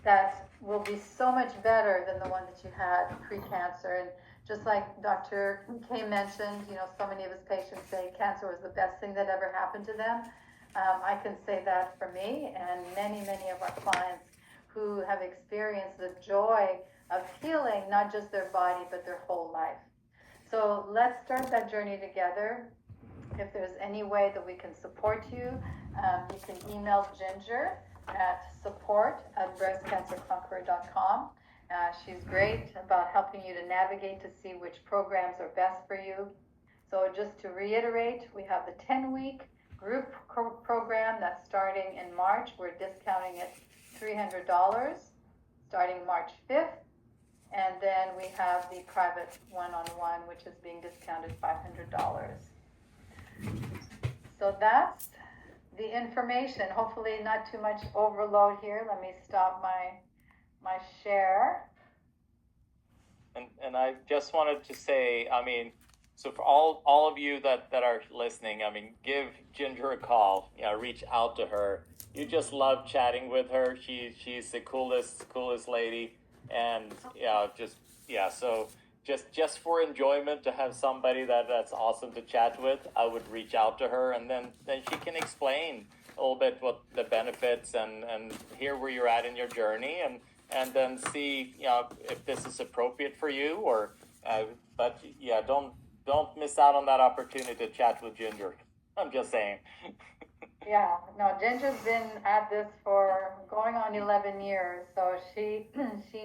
that will be so much better than the one that you had pre-cancer. And just like Dr. K mentioned, so many of his patients say cancer was the best thing that ever happened to them. I can say that for me and many, many of our clients who have experienced the joy of healing, not just their body, but their whole life. So let's start that journey together. If there's any way that we can support you, you can email Ginger at support@breastcancerconqueror.com. She's great about helping you to navigate to see which programs are best for you. So just to reiterate, we have the 10-week group program that's starting in March. We're discounting it $300 starting March 5th. And then we have the private one-on-one, which is being discounted $500. So that's the information. Hopefully not too much overload here. Let me stop my share. And I just wanted to say, so for all of you that are listening, give Ginger a call. Reach out to her. You just love chatting with her. She's the coolest lady. And so just for enjoyment, to have somebody that's awesome to chat with, I would reach out to her, and then she can explain a little bit what the benefits and hear where you're at in your journey, and then see if this is appropriate for you, or but don't miss out on that opportunity to chat with Ginger. I'm just saying. Yeah, no, Ginger's been at this for going on 11 years, so she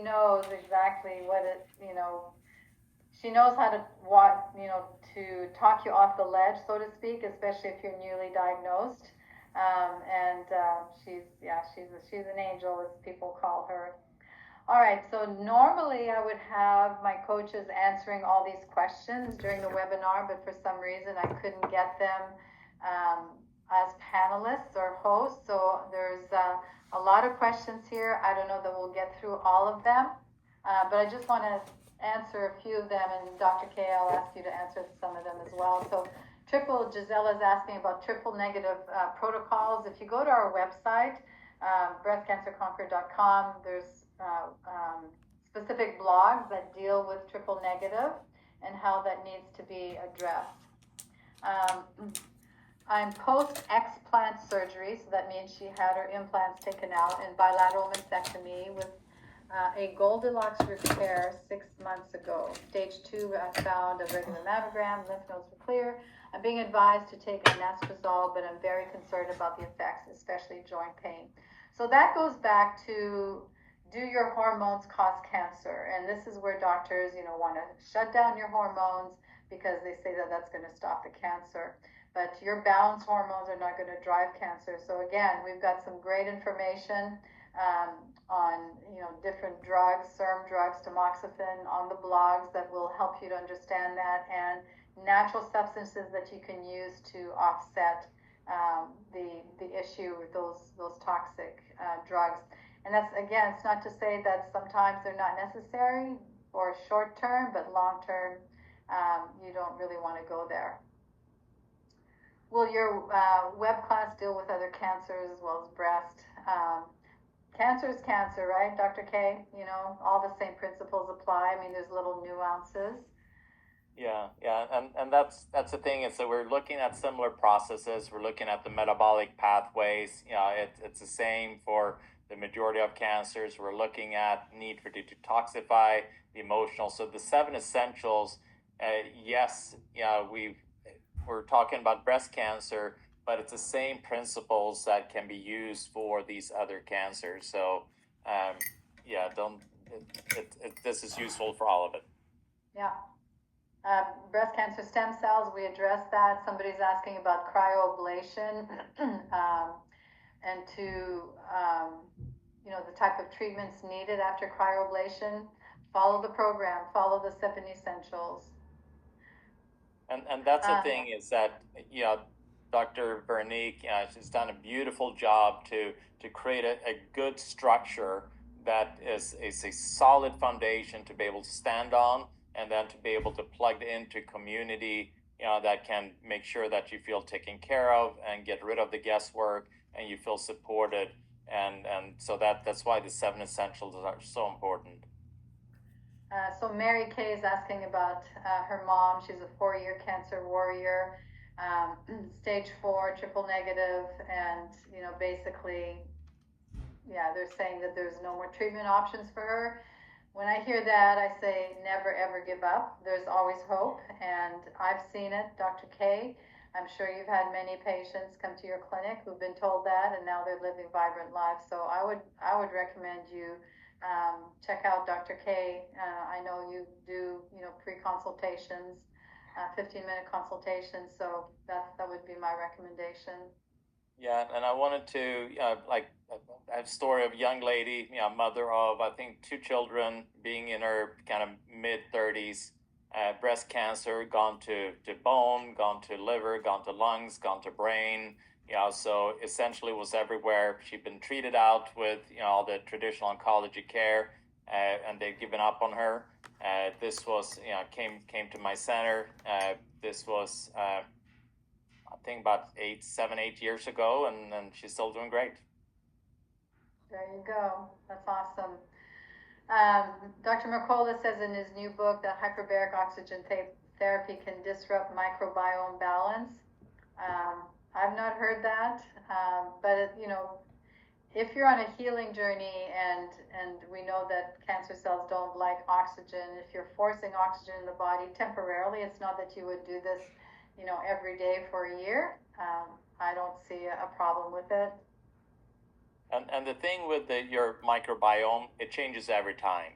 knows exactly what it, she knows how to to talk you off the ledge, so to speak, especially if you're newly diagnosed. She's an angel, as people call her. All right, so normally I would have my coaches answering all these questions during the webinar, but for some reason I couldn't get them as panelists or hosts. So there's a lot of questions here. I don't know that we'll get through all of them, but I just want to answer a few of them. And Dr. K, I'll ask you to answer some of them as well. So Gisela is asking about triple negative protocols. If you go to our website, breastcancerconquer.com, there's specific blogs that deal with triple negative and how that needs to be addressed. I'm post-explant surgery, so that means she had her implants taken out, and bilateral mastectomy with a Goldilocks repair 6 months ago. Stage 2, I found a regular mammogram, lymph nodes were clear. I'm being advised to take anastrozole, but I'm very concerned about the effects, especially joint pain. So that goes back to, do your hormones cause cancer? And this is where doctors, want to shut down your hormones because they say that that's going to stop the cancer. But your balanced hormones are not going to drive cancer. So again, we've got some great information on different drugs, serum drugs, tamoxifen on the blogs that will help you to understand that, and natural substances that you can use to offset the issue with those toxic drugs. And that's, again, it's not to say that sometimes they're not necessary for short term, but long term, you don't really want to go there. Will your web class deal with other cancers as well as breast? Cancer is cancer, right, Dr. K? All the same principles apply. I mean, there's little nuances. Yeah, and that's the thing, is that we're looking at similar processes. We're looking at the metabolic pathways. It's the same for the majority of cancers. We're looking at need for to detoxify, the emotional. So the 7 essentials. Yes, we're talking about breast cancer, but it's the same principles that can be used for these other cancers. So, this is useful for all of it. Yeah. Breast cancer stem cells, we addressed that. Somebody's asking about cryoablation and the type of treatments needed after cryoablation. Follow the program, follow the 7 essentials. And that's the thing, is that, Dr. Veronique, she's done a beautiful job to create a good structure that is a solid foundation to be able to stand on, and then to be able to plug into community, that can make sure that you feel taken care of and get rid of the guesswork, and you feel supported. And so that's why the 7 essentials are so important. So Mary Kay is asking about her mom. She's a 4-year cancer warrior, stage 4, triple negative, and basically, they're saying that there's no more treatment options for her. When I hear that, I say never ever give up. There's always hope, and I've seen it, Dr. K. I'm sure you've had many patients come to your clinic who've been told that, and now they're living vibrant lives. So I would recommend you check out Dr. K. I know you do pre-consultations, 15-minute consultations. So that would be my recommendation. Yeah, and I wanted to I have a story of a young lady, mother of, I think, 2 children, being in her kind of mid-30s, breast cancer, gone to bone, gone to liver, gone to lungs, gone to brain. So essentially was everywhere. She'd been treated out with all the traditional oncology care, and they'd given up on her. This was came to my center. This was I think about 8 years ago, and she's still doing great. There you go. That's awesome. Dr. Mercola says in his new book that hyperbaric oxygen therapy can disrupt microbiome balance. I've not heard that, but if you're on a healing journey, and we know that cancer cells don't like oxygen, if you're forcing oxygen in the body temporarily, it's not that you would do this every day for a year. I don't see a problem with it. And the thing with your microbiome, it changes every time.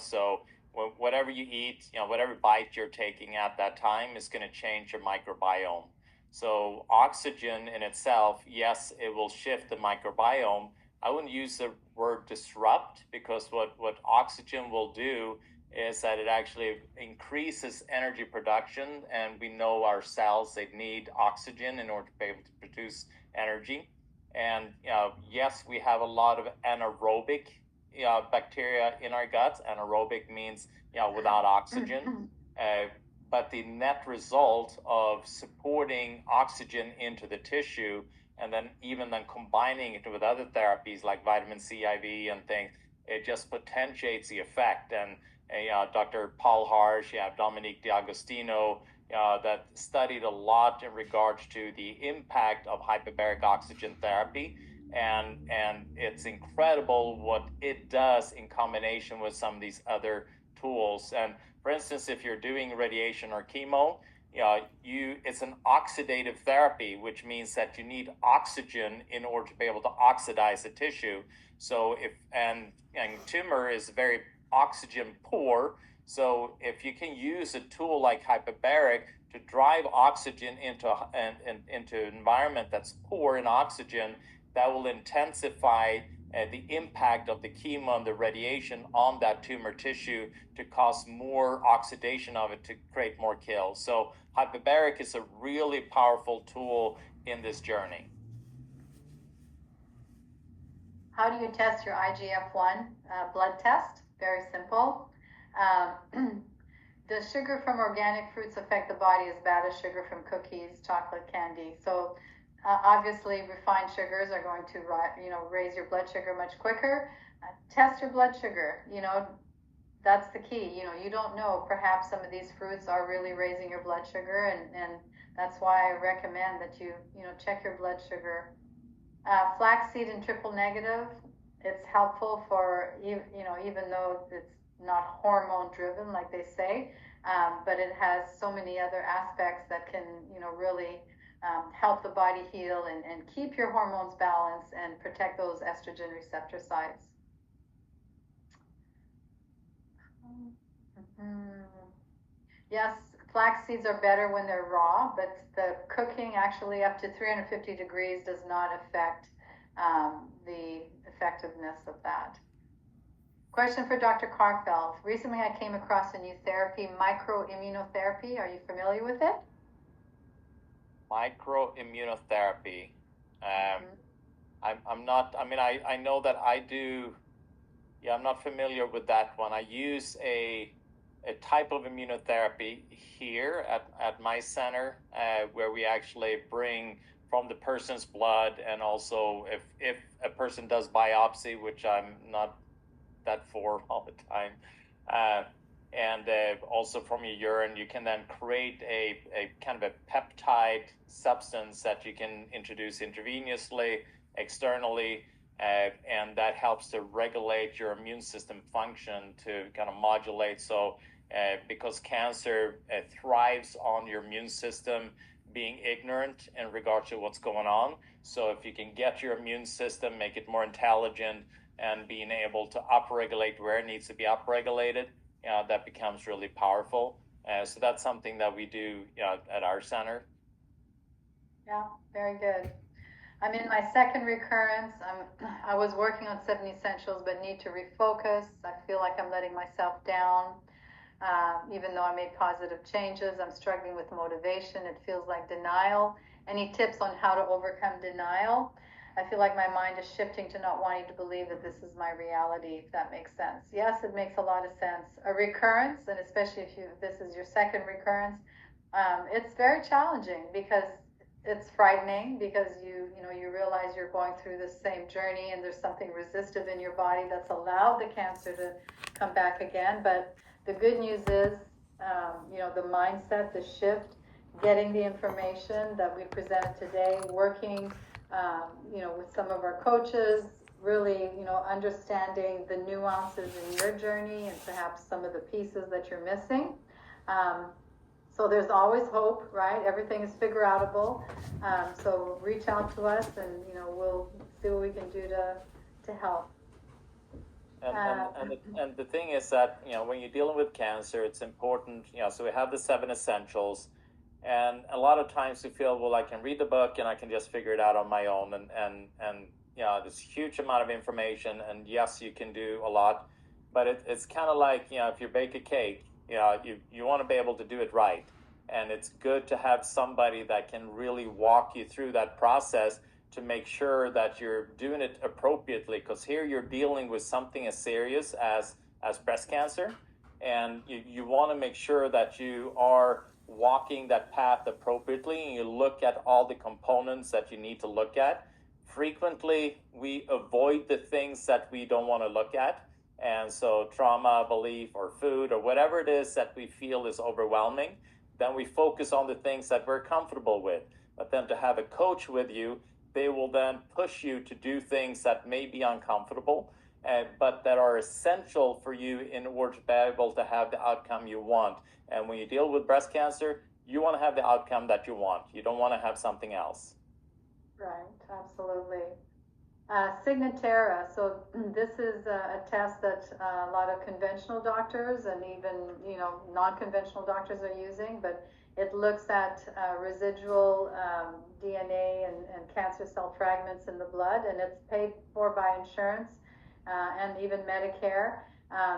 So whatever you eat, whatever bite you're taking at that time is going to change your microbiome. So oxygen in itself, yes, it will shift the microbiome, I wouldn't use the word disrupt, because what oxygen will do is that it actually increases energy production, and we know our cells, they need oxygen in order to be able to produce energy. And yes, we have a lot of anaerobic bacteria in our guts. Anaerobic means without oxygen. But the net result of supporting oxygen into the tissue, and then combining it with other therapies like vitamin C IV and things, it just potentiates the effect. And Dr. Paul Harsh, Dominique D'Agostino, that studied a lot in regards to the impact of hyperbaric oxygen therapy. And it's incredible what it does in combination with some of these other tools. And for instance, if you're doing radiation or chemo, it's an oxidative therapy, which means that you need oxygen in order to be able to oxidize the tissue. So and tumor is very oxygen poor. So if you can use a tool like hyperbaric to drive oxygen into an environment that's poor in oxygen, that will intensify the impact of the chemo and the radiation on that tumor tissue to cause more oxidation of it to create more kills. So hyperbaric is a really powerful tool in this journey. How do you test your IGF-1 blood test? Very simple. Does sugar from organic fruits affect the body as bad as sugar from cookies, chocolate, candy? So obviously, refined sugars are going to raise your blood sugar much quicker. Test your blood sugar. That's the key. You don't know. Perhaps some of these fruits are really raising your blood sugar, and that's why I recommend that you check your blood sugar. Flaxseed and triple negative. It's helpful for even though it's not hormone driven like they say, but it has so many other aspects that can really help the body heal and keep your hormones balanced and protect those estrogen receptor sites. Yes, flax seeds are better when they're raw, but the cooking actually up to 350 degrees does not affect the effectiveness of that. Question for Dr. Karlfeldt. Recently I came across a new therapy, microimmunotherapy. Are you familiar with it? Microimmunotherapy. I'm not, I know that I do. Yeah, I'm not familiar with that one. I use a type of immunotherapy here at my center, where we actually bring from the person's blood, and also if a person does biopsy, which I'm not that for all the time, and also from your urine, you can then create a kind of a peptide substance that you can introduce intravenously, externally, and that helps to regulate your immune system function, to kind of modulate. So because cancer thrives on your immune system being ignorant in regards to what's going on. So if you can get your immune system, make it more intelligent, and being able to upregulate where it needs to be upregulated, that becomes really powerful. So that's something that we do at our center. Yeah, very good. I'm in my second recurrence. I was working on 7 Essentials, but need to refocus. I feel like I'm letting myself down. Even though I made positive changes, I'm struggling with motivation. It feels like denial. Any tips on how to overcome denial? I feel like my mind is shifting to not wanting to believe that this is my reality, if that makes sense. Yes, it makes a lot of sense. A recurrence, and especially if this is your second recurrence, it's very challenging because it's frightening, because you realize you're going through the same journey, and there's something resistive in your body that's allowed the cancer to come back again. But the good news is, the mindset, the shift, getting the information that we presented today, working, with some of our coaches, really, understanding the nuances in your journey and perhaps some of the pieces that you're missing. So there's always hope, right? Everything is figure outable. So reach out to us, and we'll see what we can do to help. And the thing is that when you're dealing with cancer, it's important. So we have the 7 Essentials, and a lot of times we feel, well, I can read the book and I can just figure it out on my own, and this huge amount of information, and yes, you can do a lot, but it's kind of like, if you bake a cake, you want to be able to do it right. And it's good to have somebody that can really walk you through that process to make sure that you're doing it appropriately, because here you're dealing with something as serious as breast cancer, and you want to make sure that you are walking that path appropriately, and you look at all the components that you need to look at. Frequently, we avoid the things that we don't want to look at, and so trauma, belief, or food, or whatever it is that we feel is overwhelming, then we focus on the things that we're comfortable with. But then to have a coach with you, they will then push you to do things that may be uncomfortable, but that are essential for you in order to be able to have the outcome you want. And when you deal with breast cancer, you want to have the outcome that you want. You don't want to have something else. Right, absolutely. Signatera, so this is a test that a lot of conventional doctors and even non-conventional doctors are using, but it looks at residual DNA and cancer cell fragments in the blood, and it's paid for by insurance and even Medicare.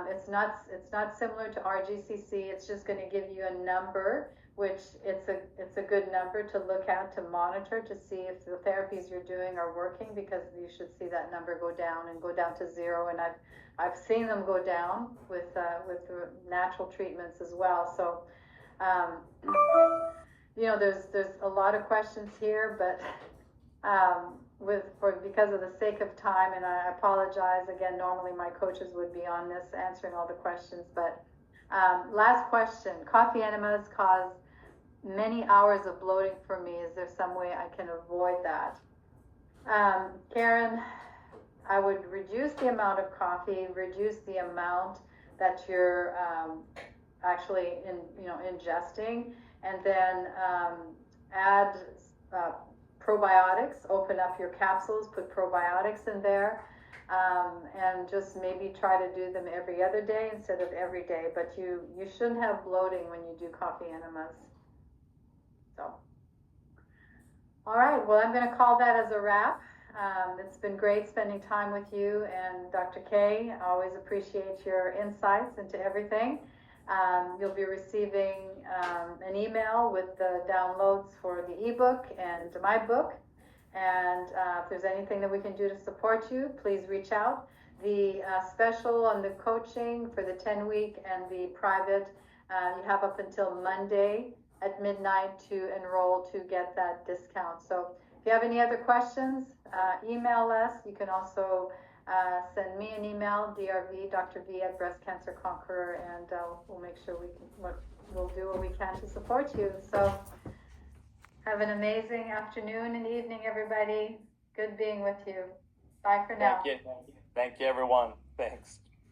It's not similar to RGCC. It's just going to give you a number, which it's a good number to look at, to monitor, to see if the therapies you're doing are working, because you should see that number go down to zero. And I've seen them go down with natural treatments as well. So there's a lot of questions here, but because of the sake of time, and I apologize again, normally my coaches would be on this answering all the questions, but last question. Coffee enemas cause many hours of bloating for me. Is there some way I can avoid that? Karen, I would reduce the amount of coffee, reduce the amount that you're actually ingesting, and then add probiotics. Open up your capsules, put probiotics in there, and just maybe try to do them every other day instead of every day. But you shouldn't have bloating when you do coffee enemas. So, all right, well, I'm going to call that as a wrap. It's been great spending time with you, and Dr. K, I always appreciate your insights into everything. You'll be receiving an email with the downloads for the ebook and my book. And if there's anything that we can do to support you, please reach out. The special on the coaching for the 10-week and the private, you have up until Monday at midnight to enroll to get that discount. So if you have any other questions, email us. You can also send me an email, drv, Dr. V at Breast Cancer Conqueror, and we'll make sure we'll do what we can to support you. So have an amazing afternoon and evening, everybody. Good being with you. Bye for now. Thank you, everyone. Thanks.